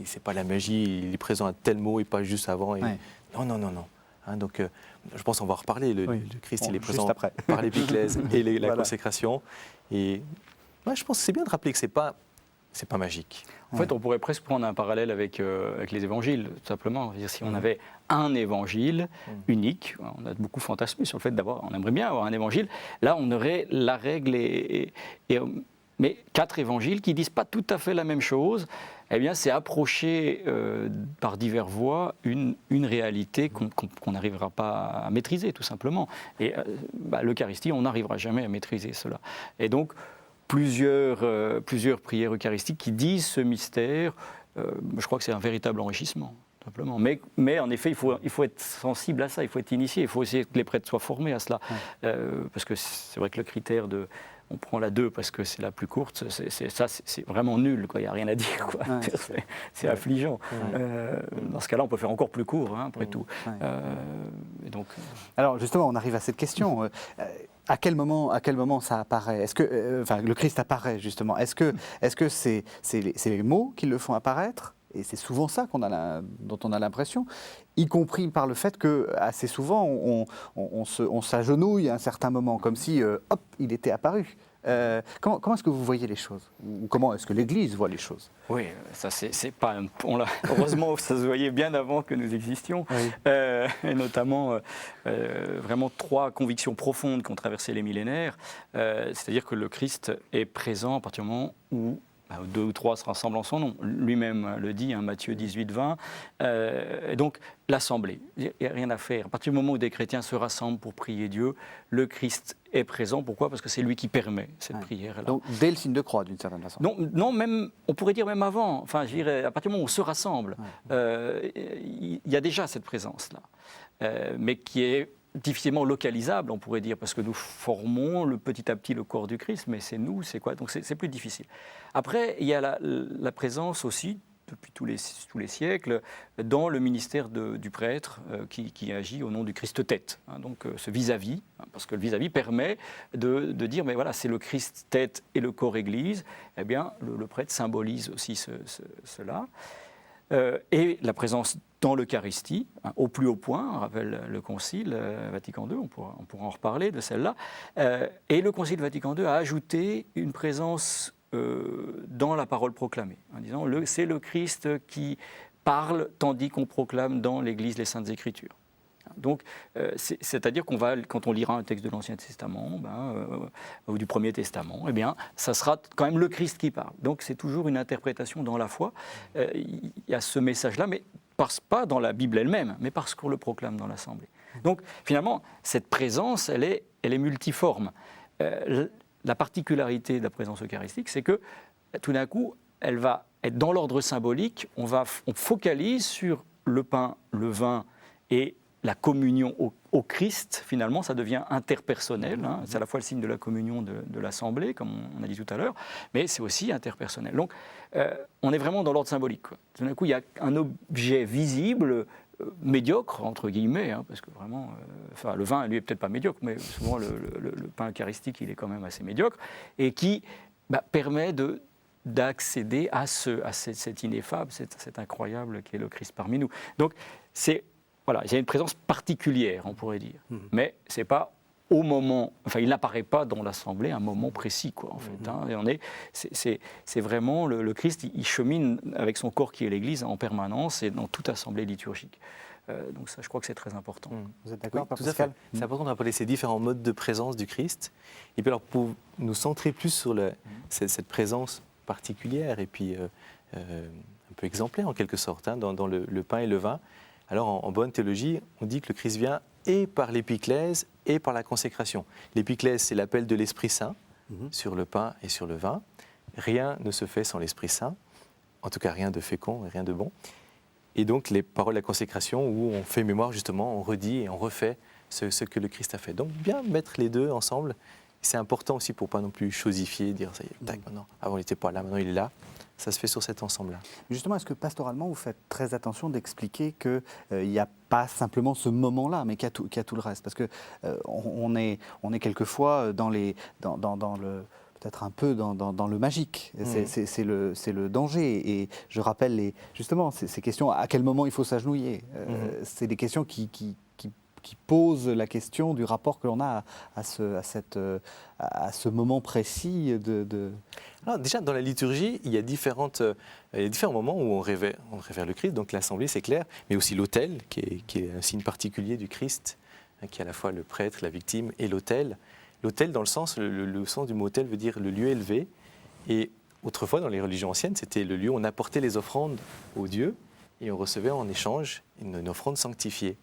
c'est pas la magie, il est présent à tel mot et pas juste avant. Et, non. Donc, je pense qu'on va en reparler. Le Christ, il est présent par l'épiclèse et la consécration. Et moi, je pense que c'est bien de rappeler que c'est pas c'est pas magique. En fait, on pourrait presque prendre un parallèle avec les évangiles, tout simplement. C'est-à-dire, si on avait un évangile unique, on a beaucoup fantasmé sur le fait on aimerait bien avoir un évangile, là, on aurait la règle mais 4 évangiles qui ne disent pas tout à fait la même chose, eh bien, c'est approcher par diverses voies une réalité qu'on n'arrivera pas à maîtriser, tout simplement. Et l'Eucharistie, on n'arrivera jamais à maîtriser cela. Et donc, plusieurs prières eucharistiques qui disent ce mystère, je crois que c'est un véritable enrichissement. Simplement. Mais en effet, il faut être sensible à ça, il faut être initié, il faut essayer que les prêtres soient formés à cela. Parce que c'est vrai que le critère on prend la 2 parce que c'est la plus courte, c'est vraiment nul, il n'y a rien à dire. Quoi. C'est affligeant. Dans ce cas-là, on peut faire encore plus court, après tout. Et donc, Alors justement, on arrive à cette question. À quel moment ça apparaît? Est-ce que le Christ apparaît justement? Est-ce que c'est les mots qui le font apparaître? Et c'est souvent ça dont on a l'impression, y compris par le fait que assez souvent on s'agenouille à un certain moment, comme si hop, il était apparu. Comment est-ce que vous voyez les choses? Ou comment est-ce que l'Église voit les choses? Oui, ça c'est pas. Heureusement, ça se voyait bien avant que nous existions, et notamment vraiment 3 convictions profondes qui ont traversé les millénaires. C'est-à-dire que le Christ est présent à partir du moment où 2 ou 3 se rassemblent en son nom. Lui-même le dit, Matthieu 18, 20. Et donc, l'assemblée, il n'y a rien à faire. À partir du moment où des chrétiens se rassemblent pour prier Dieu, le Christ est présent. Pourquoi? Parce que c'est lui qui permet cette prière-là. Donc, dès le signe de croix, d'une certaine façon. Non, même, on pourrait dire même avant. Enfin, je dirais, à partir du moment où on se rassemble, il y a déjà cette présence-là, mais qui est difficilement localisable, on pourrait dire, parce que nous formons petit à petit le corps du Christ, mais c'est nous, c'est quoi? Donc c'est plus difficile. Après, il y a la présence aussi, depuis tous les siècles, dans le ministère du prêtre qui agit au nom du Christ tête. Donc ce vis-à-vis, parce que le vis-à-vis permet de dire, mais voilà, c'est le Christ tête et le corps Église, eh bien le prêtre symbolise aussi cela. Et la présence dans l'Eucharistie, au plus haut point, on rappelle le Concile Vatican II, on pourra en reparler de celle-là, et le Concile Vatican II a ajouté une présence dans la parole proclamée, en disant c'est le Christ qui parle tandis qu'on proclame dans l'Église les Saintes Écritures. Donc, c'est-à-dire quand on lira un texte de l'Ancien Testament ou du Premier Testament, eh bien, ça sera quand même le Christ qui parle. Donc, c'est toujours une interprétation dans la foi. Il y a ce message-là, mais pas dans la Bible elle-même, mais parce qu'on le proclame dans l'Assemblée. Donc, finalement, cette présence, elle est multiforme. La particularité de la présence eucharistique, c'est que, tout d'un coup, elle va être dans l'ordre symbolique. On focalise sur le pain, le vin et la communion au Christ, finalement, ça devient interpersonnel. C'est à la fois le signe de la communion de l'Assemblée, comme on a dit tout à l'heure, mais c'est aussi interpersonnel. Donc, on est vraiment dans l'ordre symbolique. Tout d'un coup, il y a un objet visible, médiocre, entre guillemets, parce que vraiment, le vin, lui, est peut-être pas médiocre, mais souvent, le pain eucharistique, il est quand même assez médiocre, et qui permet d'accéder à cet ineffable, cet incroyable qui est le Christ parmi nous. Donc, voilà, il y a une présence particulière, on pourrait dire. Mais c'est pas au moment, il n'apparaît pas dans l'Assemblée à un moment précis, quoi, en fait. Et c'est vraiment le Christ, il chemine avec son corps qui est l'Église en permanence et dans toute assemblée liturgique. Donc ça, je crois que c'est très important. Vous êtes d'accord, tout à fait. C'est important de rappeler ces différents modes de présence du Christ. Et puis alors, pour nous centrer plus sur cette présence particulière et puis un peu exemplaire en quelque sorte, dans le pain et le vin. Alors, en bonne théologie, on dit que le Christ vient et par l'épiclèse et par la consécration. L'épiclèse, c'est l'appel de l'Esprit Saint sur le pain et sur le vin. Rien ne se fait sans l'Esprit Saint, en tout cas rien de fécond et rien de bon. Et donc, les paroles de la consécration où on fait mémoire, justement, on redit et on refait ce que le Christ a fait. Donc, bien mettre les deux ensemble, c'est important aussi pour ne pas non plus chosifier, dire ça y est, tac, maintenant, avant il n'était pas là, maintenant il est là. Ça se fait sur cet ensemble-là. Justement, est-ce que pastoralement, vous faites très attention d'expliquer qu'il n'y a pas simplement ce moment-là, mais qu'il y a tout le reste? Parce qu'on est quelquefois dans le peut-être un peu dans le magique. C'est le danger. Et je rappelle justement ces questions, à quel moment il faut s'agenouiller. C'est des questions qui posent la question du rapport que l'on a à ce moment précis Alors déjà, dans la liturgie, il y a différents moments où on révère le Christ. Donc l'assemblée, c'est clair, mais aussi l'autel, qui est un signe particulier du Christ, qui est à la fois le prêtre, la victime et l'autel. L'autel, dans le sens du mot autel veut dire le lieu élevé. Et autrefois, dans les religions anciennes, c'était le lieu où on apportait les offrandes aux dieux et on recevait en échange une offrande sanctifiée.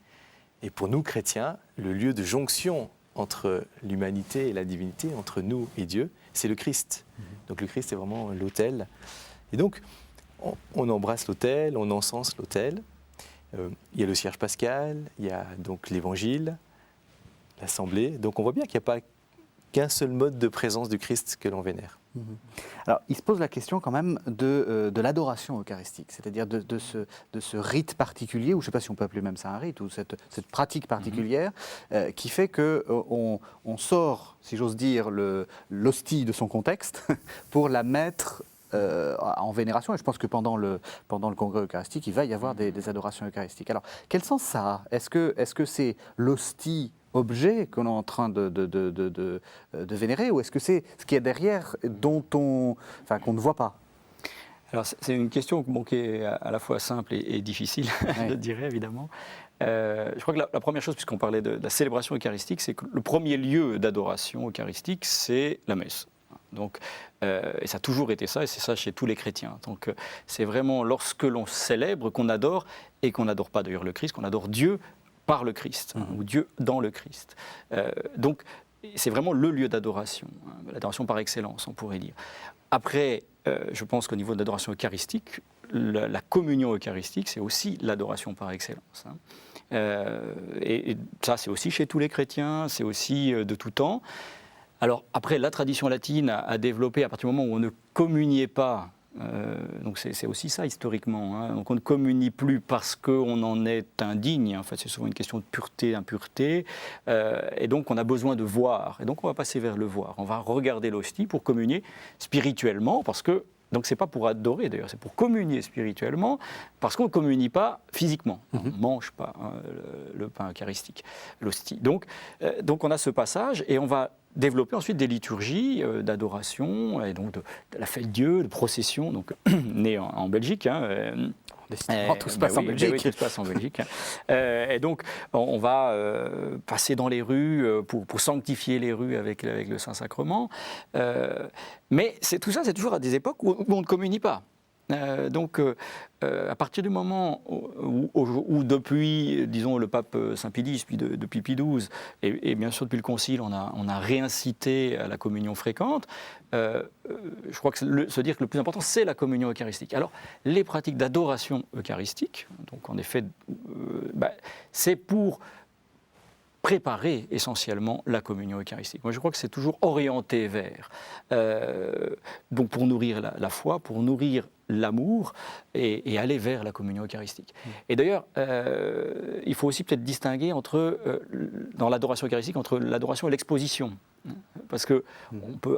Et pour nous, chrétiens, le lieu de jonction entre l'humanité et la divinité, entre nous et Dieu, c'est le Christ. Donc le Christ est vraiment l'autel. Et donc, on embrasse l'autel, on encense l'autel. Il y a le cierge pascal, il y a donc l'évangile, l'assemblée. Donc on voit bien qu'il n'y a pas qu'un seul mode de présence du Christ que l'on vénère. Alors, il se pose la question quand même de l'adoration eucharistique, c'est-à-dire de ce rite particulier, ou je ne sais pas si on peut appeler même ça un rite, ou cette pratique particulière qui fait qu'on sort, si j'ose dire, l'hostie de son contexte pour la mettre en vénération. Et je pense que pendant le congrès eucharistique, il va y avoir des adorations eucharistiques. Alors, quel sens ça a ? Est-ce que c'est l'hostie objet qu'on est en train de vénérer, ou est-ce que c'est ce qu'il y a derrière qu'on ne voit pas ? Alors c'est une question qui est à la fois simple et difficile, je dirais évidemment. Je crois que la première chose, puisqu'on parlait de la célébration eucharistique, c'est que le premier lieu d'adoration eucharistique, c'est la messe. Donc, et ça a toujours été ça, et c'est ça chez tous les chrétiens. Donc c'est vraiment lorsque l'on célèbre qu'on adore, et qu'on n'adore pas d'ailleurs le Christ, qu'on adore Dieu par le Christ, ou Dieu dans le Christ. Donc, c'est vraiment le lieu d'adoration, l'adoration par excellence, on pourrait dire. Après, je pense qu'au niveau de l'adoration eucharistique, la communion eucharistique, c'est aussi l'adoration par excellence. Et ça, c'est aussi chez tous les chrétiens, c'est aussi de tout temps. Alors, après, la tradition latine a développé, à partir du moment où on ne communiait pas, donc c'est aussi ça historiquement. Donc on ne communie plus parce qu'on en est indigne. En fait, c'est souvent une question de pureté, impureté. Et donc on a besoin de voir. Et donc on va passer vers le voir. On va regarder l'hostie pour communier spirituellement, parce que donc c'est pas pour adorer d'ailleurs, c'est pour communier spirituellement, parce qu'on ne communie pas physiquement. On ne mange pas le pain eucharistique, l'hostie. Donc on a ce passage et on va développer ensuite des liturgies d'adoration, et donc de la fête Dieu, de procession, donc né en Belgique. Tout se passe en Belgique. Oui, tout se passe en Belgique. Et donc, on va passer dans les rues pour sanctifier les rues avec le Saint-Sacrement. Mais tout ça, c'est toujours à des époques où on ne communie pas. Donc, à partir du moment où depuis, disons, le pape Saint-Pie X, puis depuis Pie XII, et bien sûr depuis le Concile, on a réincité à la communion fréquente, je crois que se dire que le plus important, c'est la communion eucharistique. Alors, les pratiques d'adoration eucharistique, donc en effet, c'est pour préparer essentiellement la communion eucharistique. Moi, je crois que c'est toujours orienté vers. Donc, pour nourrir la foi, pour nourrir l'amour et aller vers la communion eucharistique. Et d'ailleurs, il faut aussi peut-être distinguer dans l'adoration eucharistique entre l'adoration et l'exposition. Parce qu'on peut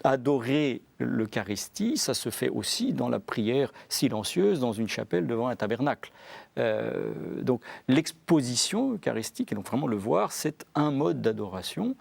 adorer l'Eucharistie, ça se fait aussi dans la prière silencieuse, dans une chapelle devant un tabernacle. Donc l'exposition eucharistique, et donc vraiment le voir, c'est un mode d'adoration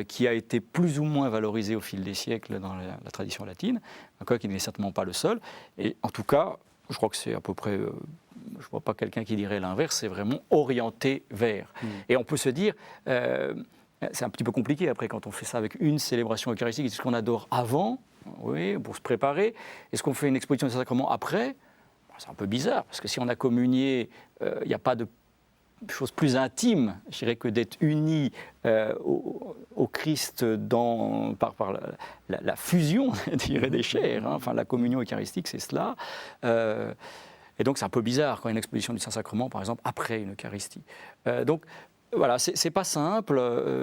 qui a été plus ou moins valorisé au fil des siècles dans la tradition latine, quoiqu'il n'est certainement pas le seul. Et en tout cas, je crois que c'est à peu près, je ne vois pas quelqu'un qui dirait l'inverse, c'est vraiment orienté vers. Et on peut se dire, c'est un petit peu compliqué après quand on fait ça avec une célébration eucharistique, est-ce qu'on adore avant, oui, pour se préparer, est-ce qu'on fait une exposition de sacrement après? C'est un peu bizarre, parce que si on a communié, il n'y a pas de chose plus intime, je dirais, que d'être unis au Christ par la fusion, je dirais, des chairs. Enfin, la communion eucharistique, c'est cela. Et donc, c'est un peu bizarre quand il y a une exposition du Saint-Sacrement, par exemple, après une Eucharistie. Donc, voilà, c'est pas simple,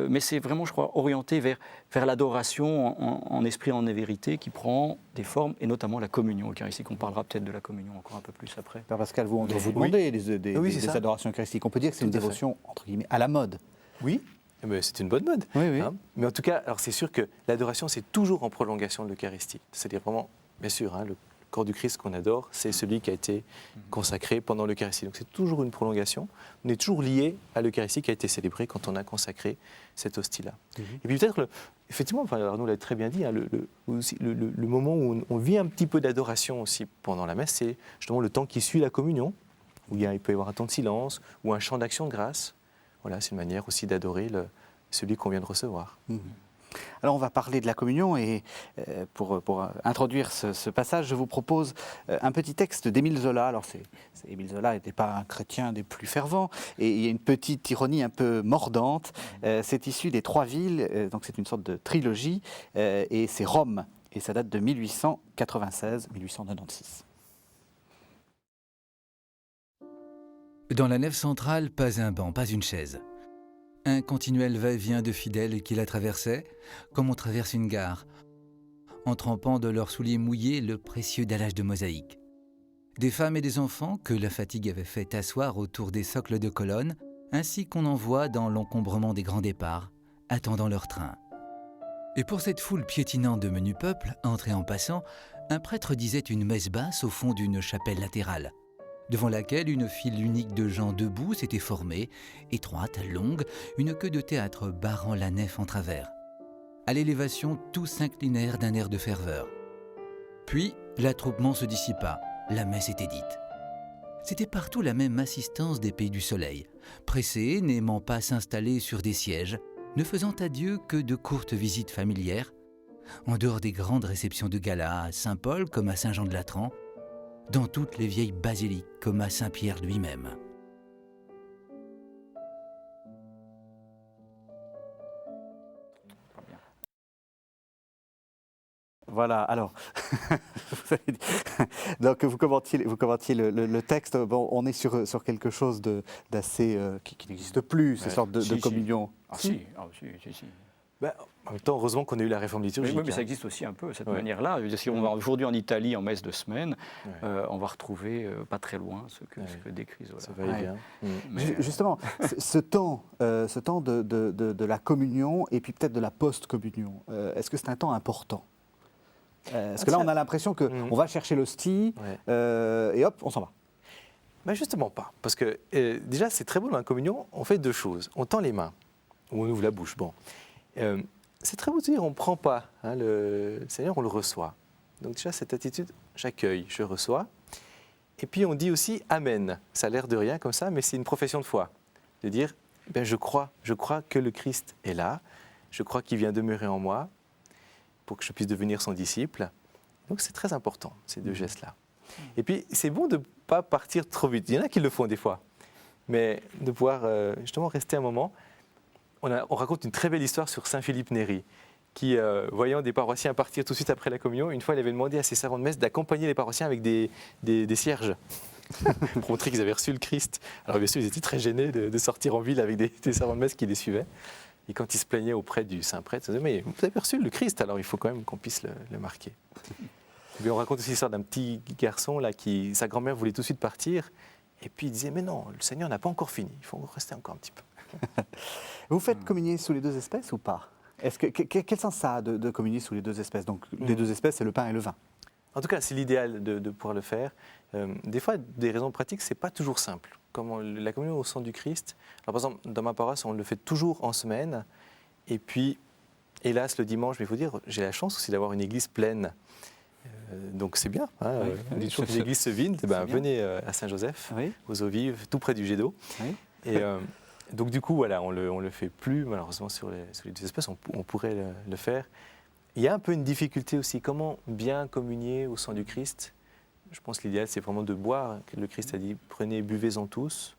mais c'est vraiment, je crois, orienté vers l'adoration en esprit, en vérité, qui prend des formes, et notamment la communion eucharistique. On parlera peut-être de la communion encore un peu plus après. Père Pascal, on doit vous demander des adorations eucharistiques. On peut dire que c'est une dévotion, entre guillemets, à la mode. Oui, mais c'est une bonne mode. Oui. Mais en tout cas, alors c'est sûr que l'adoration, c'est toujours en prolongation de l'Eucharistie. C'est-à-dire vraiment, bien sûr, le corps du Christ qu'on adore, c'est celui qui a été consacré pendant l'Eucharistie. Donc c'est toujours une prolongation. On est toujours lié à l'Eucharistie qui a été célébrée quand on a consacré cette hostie-là. Et puis peut-être, effectivement, enfin, Arnaud l'a très bien dit, hein, le moment où on vit un petit peu d'adoration aussi pendant la messe, c'est justement le temps qui suit la communion, où il peut y avoir un temps de silence, ou un chant d'action de grâce. Voilà, c'est une manière aussi d'adorer celui qu'on vient de recevoir. Alors on va parler de la communion et pour introduire ce passage, je vous propose un petit texte d'Émile Zola. Alors Émile Zola n'était pas un chrétien des plus fervents et il y a une petite ironie un peu mordante. C'est issu des Trois Villes, donc c'est une sorte de trilogie et c'est Rome et ça date de 1896-1896. Dans la nef centrale, pas un banc, pas une chaise. Un continuel va-et-vient de fidèles qui la traversaient, comme on traverse une gare, en trempant de leurs souliers mouillés le précieux dallage de mosaïque. Des femmes et des enfants que la fatigue avait fait asseoir autour des socles de colonnes, ainsi qu'on en voit dans l'encombrement des grands départs, attendant leur train. Et pour cette foule piétinante de menu peuple, entrée en passant, un prêtre disait une messe basse au fond d'une chapelle latérale, devant laquelle une file unique de gens debout s'était formée, étroite, longue, une queue de théâtre barrant la nef en travers. À l'élévation, tous s'inclinèrent d'un air de ferveur. Puis, l'attroupement se dissipa, la messe était dite. C'était partout la même assistance des pays du soleil, pressés, n'aimant pas s'installer sur des sièges, ne faisant adieu que de courtes visites familières, en dehors des grandes réceptions de gala à Saint-Paul comme à Saint-Jean-de-Latran, dans toutes les vieilles basiliques comme à Saint-Pierre lui-même. Voilà, alors, donc vous commentiez le texte, bon, on est sur quelque chose d'assez, qui n'existe plus, ces sortes de communion. Si. Ben, en même temps, heureusement qu'on a eu la réforme liturgique. Oui, mais ça existe aussi un peu, cette manière-là. Si on va aujourd'hui en Italie, en messe de semaine, on va retrouver pas très loin ce que décrit Zola. Ça va et vient. Justement, ce temps de la communion et puis peut-être de la post-communion, est-ce que c'est un temps important ? Parce que là, on a l'impression qu'on va chercher l'hostie et hop, on s'en va. Ben justement pas. Parce que déjà, c'est très beau dans la communion, on fait deux choses. On tend les mains, ou on ouvre la bouche. Bon. C'est très beau de dire, on ne prend pas le Seigneur, on le reçoit. Donc déjà, cette attitude, j'accueille, je reçois. Et puis on dit aussi Amen. Ça a l'air de rien comme ça, mais c'est une profession de foi. De dire, ben, je crois que le Christ est là, je crois qu'il vient demeurer en moi pour que je puisse devenir son disciple. Donc c'est très important, ces deux gestes-là. Et puis c'est bon de ne pas partir trop vite. Il y en a qui le font des fois, mais de pouvoir justement rester un moment. On raconte une très belle histoire sur Saint Philippe Néri, qui, voyant des paroissiens partir tout de suite après la communion, une fois, il avait demandé à ses servants de messe d'accompagner les paroissiens avec des cierges, pour montrer qu'ils avaient reçu le Christ. Alors bien sûr, ils étaient très gênés de sortir en ville avec des servants de messe qui les suivaient. Et quand ils se plaignaient auprès du Saint-Prêtre, ils disaient « Mais vous avez reçu le Christ, alors il faut quand même qu'on puisse le marquer. » Et puis on raconte aussi l'histoire d'un petit garçon, là, sa grand-mère voulait tout de suite partir, et puis il disait « Mais non, le Seigneur n'a pas encore fini, il faut rester encore un petit peu. » Vous faites communier sous les deux espèces ou pas ? Quel sens ça a de communier sous les deux espèces ? Donc les deux espèces, c'est le pain et le vin. En tout cas, c'est l'idéal de pouvoir le faire. Des fois, des raisons pratiques, ce n'est pas toujours simple. Comme la communion au sang du Christ, alors, par exemple, dans ma paroisse, on le fait toujours en semaine. Et puis, hélas, le dimanche, mais il faut dire, j'ai la chance aussi d'avoir une église pleine. Donc c'est bien. Hein, on dit toujours que l'église se vide. Venez à Saint-Joseph, aux eaux vives, tout près du jet d'eau. Oui. Et donc du coup, voilà, on le fait plus, malheureusement, sur les deux espèces. On pourrait le faire. Il y a un peu une difficulté aussi. Comment bien communier au sang du Christ ? Je pense que l'idéal, c'est vraiment de boire. Le Christ a dit, prenez, buvez-en tous.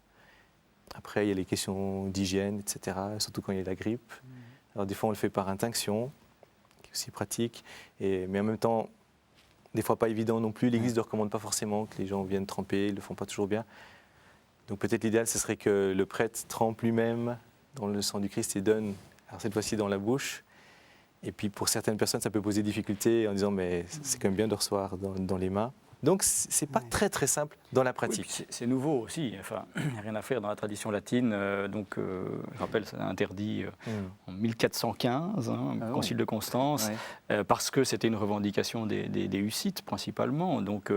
Après, il y a les questions d'hygiène, etc., surtout quand il y a la grippe. Alors des fois, on le fait par intinction, qui est aussi pratique. Mais en même temps, des fois pas évident non plus. L'Église ne recommande pas forcément que les gens viennent tremper, ils ne le font pas toujours bien. Donc peut-être l'idéal, ce serait que le prêtre trempe lui-même dans le sang du Christ et donne, alors cette fois-ci dans la bouche. Et puis pour certaines personnes, ça peut poser difficulté en disant mais c'est quand même bien de recevoir dans les mains. Donc, ce n'est pas très très simple dans la Oui, pratique. puis c'est nouveau aussi, enfin, il n'y a rien à faire dans la tradition latine. Je rappelle, c'est interdit en 1415, Concile de Constance, parce que c'était une revendication des Hussites principalement. Donc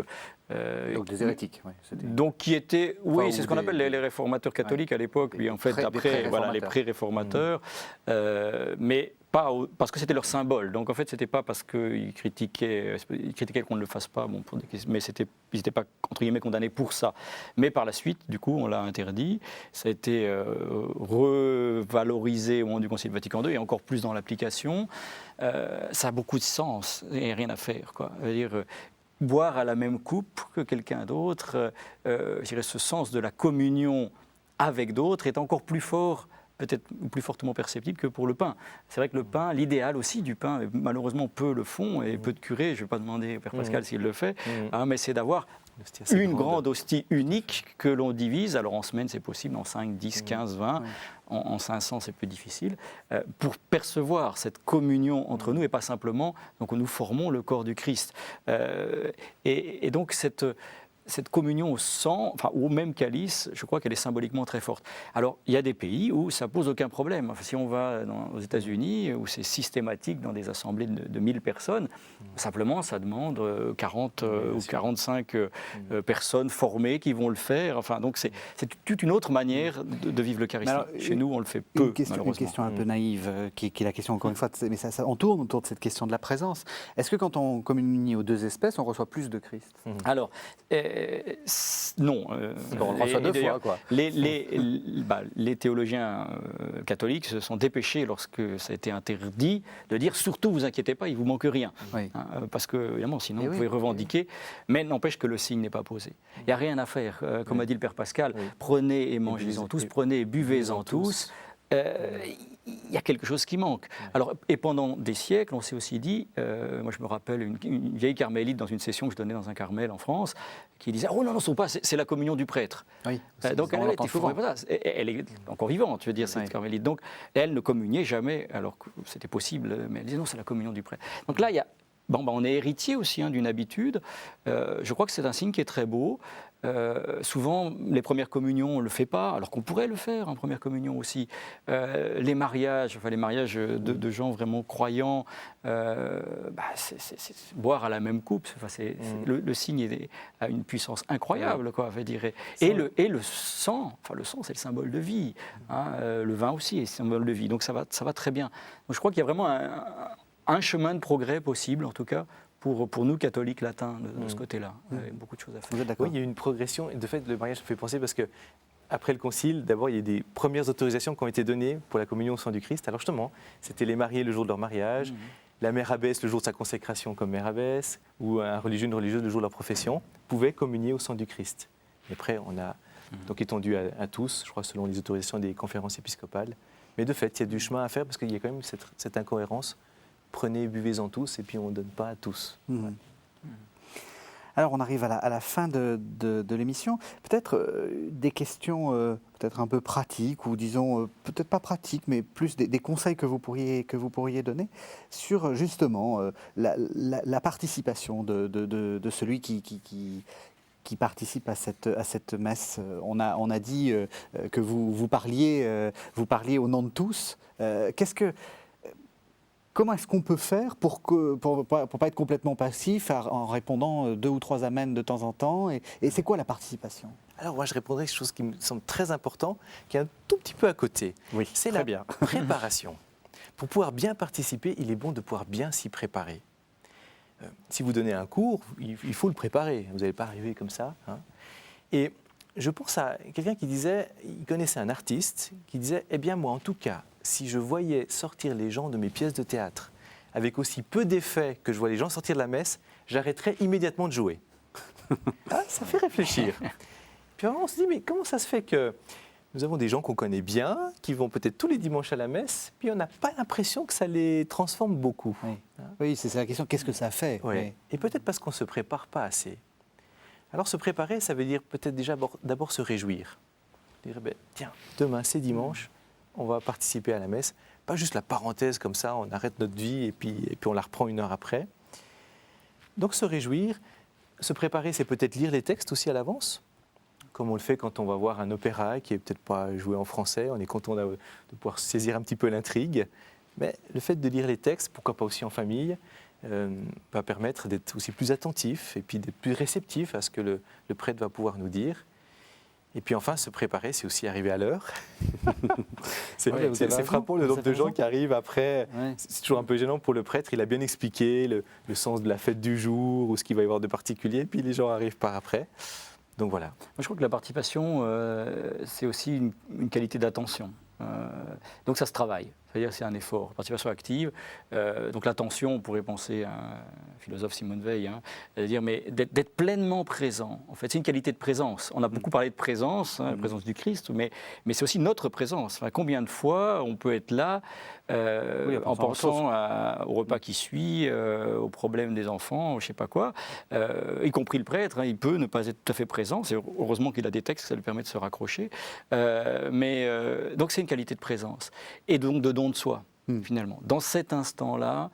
des hérétiques. Donc qui étaient, oui, Enfin, c'est ce qu'on appelle les réformateurs catholiques à l'époque, puis en fait après, voilà, les pré-réformateurs, mais pas parce que c'était leur symbole. Donc en fait, c'était pas parce qu'ils critiquaient qu'on ne le fasse pas, mais ils n'étaient pas entre guillemets condamnés pour ça. Mais par la suite, du coup, on l'a interdit. Ça a été revalorisé au moment du Concile Vatican II et encore plus dans l'application. Ça a beaucoup de sens et rien à faire, quoi. Je veux dire, boire à la même coupe que quelqu'un d'autre, je dirais ce sens de la communion avec d'autres est encore plus fort, peut-être plus fortement perceptible que pour le pain. C'est vrai que le pain, l'idéal aussi du pain, malheureusement peu le font et peu de curés, je ne vais pas demander au Père Pascal s'il le fait, mais c'est d'avoir une grande hostie unique que l'on divise. Alors en semaine c'est possible, en 5, 10, 15, 20, en 500 c'est plus difficile, pour percevoir cette communion entre nous et pas simplement, donc nous formons le corps du Christ. Et donc cette communion au sang, enfin au même calice, je crois qu'elle est symboliquement très forte. Alors, il y a des pays où ça pose aucun problème. Enfin, si on va aux États-Unis, où c'est systématique dans des assemblées de 1000 personnes, simplement, ça demande 40 ou 45 personnes formées qui vont le faire. Enfin, donc, c'est toute une autre manière de vivre l'Eucharistie. Chez nous, on le fait peu, malheureusement. Une question un peu naïve, qui est la question, encore une fois, mais on tourne autour de cette question de la présence. Est-ce que quand on communie aux deux espèces, on reçoit plus de Christ ? Alors, non. On le reçoit deux fois, quoi. Les théologiens catholiques se sont dépêchés, lorsque ça a été interdit, de dire surtout, vous inquiétez pas, il vous manque rien. Oui. Parce que, évidemment, sinon, vous pouvez revendiquer. Mais n'empêche que le signe n'est pas posé. Il n'y a rien à faire. Comme a dit le Père Pascal, prenez et mangez-en tous, prenez et buvez-en tous. Il y a quelque chose qui manque. Alors, et pendant des siècles, on s'est aussi dit, moi je me rappelle une vieille carmélite dans une session que je donnais dans un Carmel en France, qui disait, oh non, c'est la communion du prêtre. Oui, donc elle était formée pour ça. Elle est encore vivante, je veux dire, cette carmélite. Donc elle ne communiait jamais, alors que c'était possible, mais elle disait, non, c'est la communion du prêtre. Donc là, il y a... on est héritier aussi d'une habitude. Je crois que c'est un signe qui est très beau. Souvent, les premières communions, on ne le fait pas, alors qu'on pourrait le faire, en première communion aussi. Les mariages de gens vraiment croyants, c'est boire à la même coupe. Le signe a une puissance incroyable, quoi, je dirais. Et le sang, le sang, c'est le symbole de vie. Le vin aussi est le symbole de vie. Donc ça va très bien. Donc, je crois qu'il y a vraiment un chemin de progrès possible, en tout cas, pour nous, catholiques latins, de ce côté-là. Il y a beaucoup de choses à faire. Vous êtes d'accord ? Oui, il y a une progression. Et de fait, le mariage me fait penser parce que après le Concile, d'abord, il y a des premières autorisations qui ont été données pour la communion au sang du Christ. Alors justement, c'était les mariés le jour de leur mariage, la mère abbesse le jour de sa consécration comme mère abbesse, ou un religieux, une religieuse le jour de leur profession, pouvaient communier au sang du Christ. Et après, on a donc étendu à tous, je crois, selon les autorisations des conférences épiscopales. Mais de fait, il y a du chemin à faire parce qu'il y a quand même cette incohérence. Prenez, buvez-en tous, et puis on ne donne pas à tous. Alors, on arrive à la fin de l'émission. Peut-être des questions peut-être un peu pratiques, ou disons, peut-être pas pratiques, mais plus des conseils que vous pourriez donner sur justement la participation de celui qui participe à cette messe. On a dit que vous parliez au nom de tous. Comment est-ce qu'on peut faire pour pas être complètement passif en répondant 2 ou 3 amens de temps en temps et c'est quoi la participation ? Alors moi je répondrai à quelque chose qui me semble très important, qui est un tout petit peu à côté. Oui, c'est la préparation. Pour pouvoir bien participer, il est bon de pouvoir bien s'y préparer. Si vous donnez un cours, il faut le préparer. Vous n'allez pas arriver comme ça. Et je pense à quelqu'un qui disait, il connaissait un artiste, qui disait, eh bien moi en tout cas, si je voyais sortir les gens de mes pièces de théâtre avec aussi peu d'effet que je vois les gens sortir de la messe, j'arrêterais immédiatement de jouer. Ça fait réfléchir. Puis on se dit, mais comment ça se fait que nous avons des gens qu'on connaît bien, qui vont peut-être tous les dimanches à la messe, puis on n'a pas l'impression que ça les transforme beaucoup. Oui, c'est la question, qu'est-ce que ça fait ? Et peut-être parce qu'on ne se prépare pas assez. Alors se préparer, ça veut dire peut-être déjà d'abord se réjouir. Dire, tiens, demain c'est dimanche, on va participer à la messe. Pas juste la parenthèse comme ça, on arrête notre vie et puis on la reprend 1 heure après. Donc se réjouir, Se préparer, c'est peut-être lire les textes aussi à l'avance, comme on le fait quand on va voir un opéra qui est peut-être pas joué en français. On est content de pouvoir saisir un petit peu l'intrigue. Mais le fait de lire les textes, pourquoi pas aussi en famille, va permettre d'être aussi plus attentif et puis d'être plus réceptif à ce que le prêtre va pouvoir nous dire. Et puis enfin, se préparer, c'est aussi arriver à l'heure. C'est frappant le nombre de gens qui arrivent après. Ouais. C'est toujours un peu gênant pour le prêtre. Il a bien expliqué le sens de la fête du jour ou ce qu'il va y avoir de particulier. Puis les gens arrivent par après. Donc voilà. Moi, je crois que la participation, c'est aussi une qualité d'attention. Donc ça se travaille, c'est-à-dire c'est un effort. Participation active, donc l'attention, on pourrait penser à un philosophe Simone Veil, c'est-à-dire mais d'être pleinement présent. En fait, c'est une qualité de présence. On a beaucoup parlé de présence, la présence du Christ, mais c'est aussi notre présence. Enfin, combien de fois on peut être là en pensant au repas qui suit, aux problèmes des enfants, je ne sais pas quoi, y compris le prêtre, il peut ne pas être tout à fait présent. C'est heureusement qu'il a des textes, ça lui permet de se raccrocher. Donc c'est une qualité de présence et donc de don de soi, finalement. Dans cet instant-là,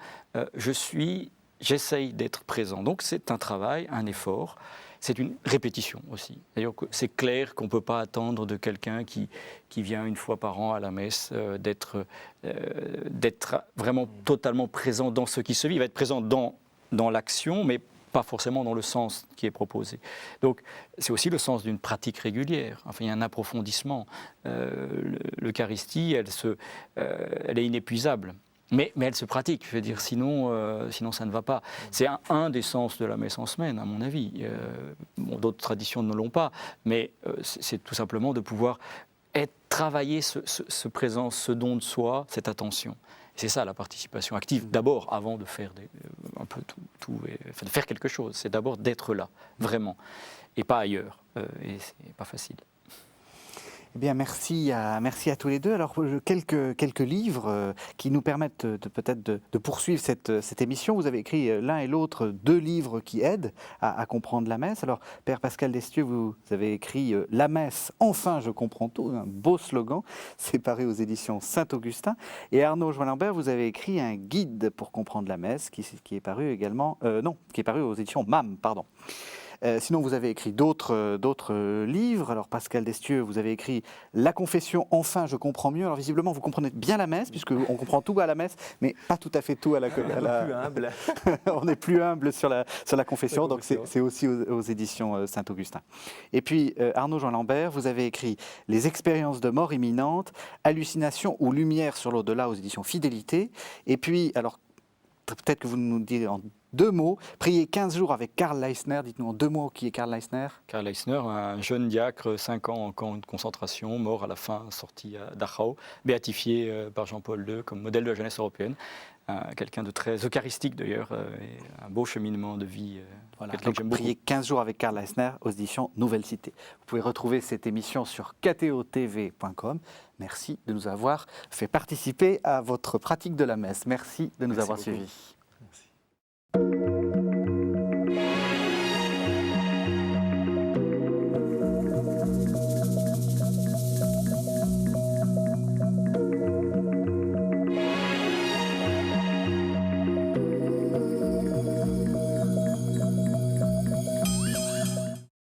j'essaye d'être présent. Donc c'est un travail, un effort. C'est une répétition aussi. D'ailleurs, c'est clair qu'on ne peut pas attendre de quelqu'un qui vient une fois par an à la messe d'être vraiment totalement présent dans ce qui se vit. Il va être présent dans l'action, mais pas forcément dans le sens qui est proposé. Donc, c'est aussi le sens d'une pratique régulière. Enfin, il y a un approfondissement. L'Eucharistie, elle est inépuisable. Mais elle se pratique, je veux dire, sinon ça ne va pas. C'est un des sens de la messe en semaine, à mon avis. D'autres traditions ne l'ont pas, mais c'est tout simplement de pouvoir travailler ce présence, ce don de soi, cette attention. C'est ça la participation active, d'abord, avant de faire un peu tout de faire quelque chose. C'est d'abord d'être là, vraiment, et pas ailleurs. Et c'est pas facile. Eh bien, merci à tous les deux. Alors, quelques livres qui nous permettent peut-être de poursuivre cette émission. Vous avez écrit l'un et l'autre 2 livres qui aident à comprendre la messe. Alors, Père Pascal Destieux, vous avez écrit « La messe, enfin je comprends tout », un beau slogan, c'est paru aux éditions Saint-Augustin. Et Arnaud Join-Lambert, vous avez écrit un guide pour comprendre la messe qui est paru également, qui est paru aux éditions MAM, pardon. Sinon, vous avez écrit d'autres livres. Alors, Pascal Destieux, vous avez écrit « La confession, enfin, je comprends mieux ». Alors, visiblement, vous comprenez bien la messe, puisqu'on comprend tout à la messe, mais pas tout à fait tout à la... Plus humble. On est plus humble sur la confession, donc c'est aussi aux éditions Saint-Augustin. Et puis, Arnaud Join-Lambert, vous avez écrit « Les expériences de mort imminente, hallucination ou lumière sur l'au-delà » aux éditions Fidélité. Et puis, alors, peut-être que vous nous direz en 2 mots, prier 15 jours avec Karl Leisner. Dites-nous en 2 mots qui est Karl Leisner. Karl Leisner, un jeune diacre, 5 ans en camp de concentration, mort à la fin, sorti à Dachau, béatifié par Jean-Paul II comme modèle de la jeunesse européenne. Quelqu'un de très eucharistique d'ailleurs, et un beau cheminement de vie. Voilà, donc prier 15 jours avec Karl Leisner aux éditions Nouvelle Cité. Vous pouvez retrouver cette émission sur kto.tv.com. Merci de nous avoir fait participer à votre pratique de la messe. Merci de nous avoir suivis.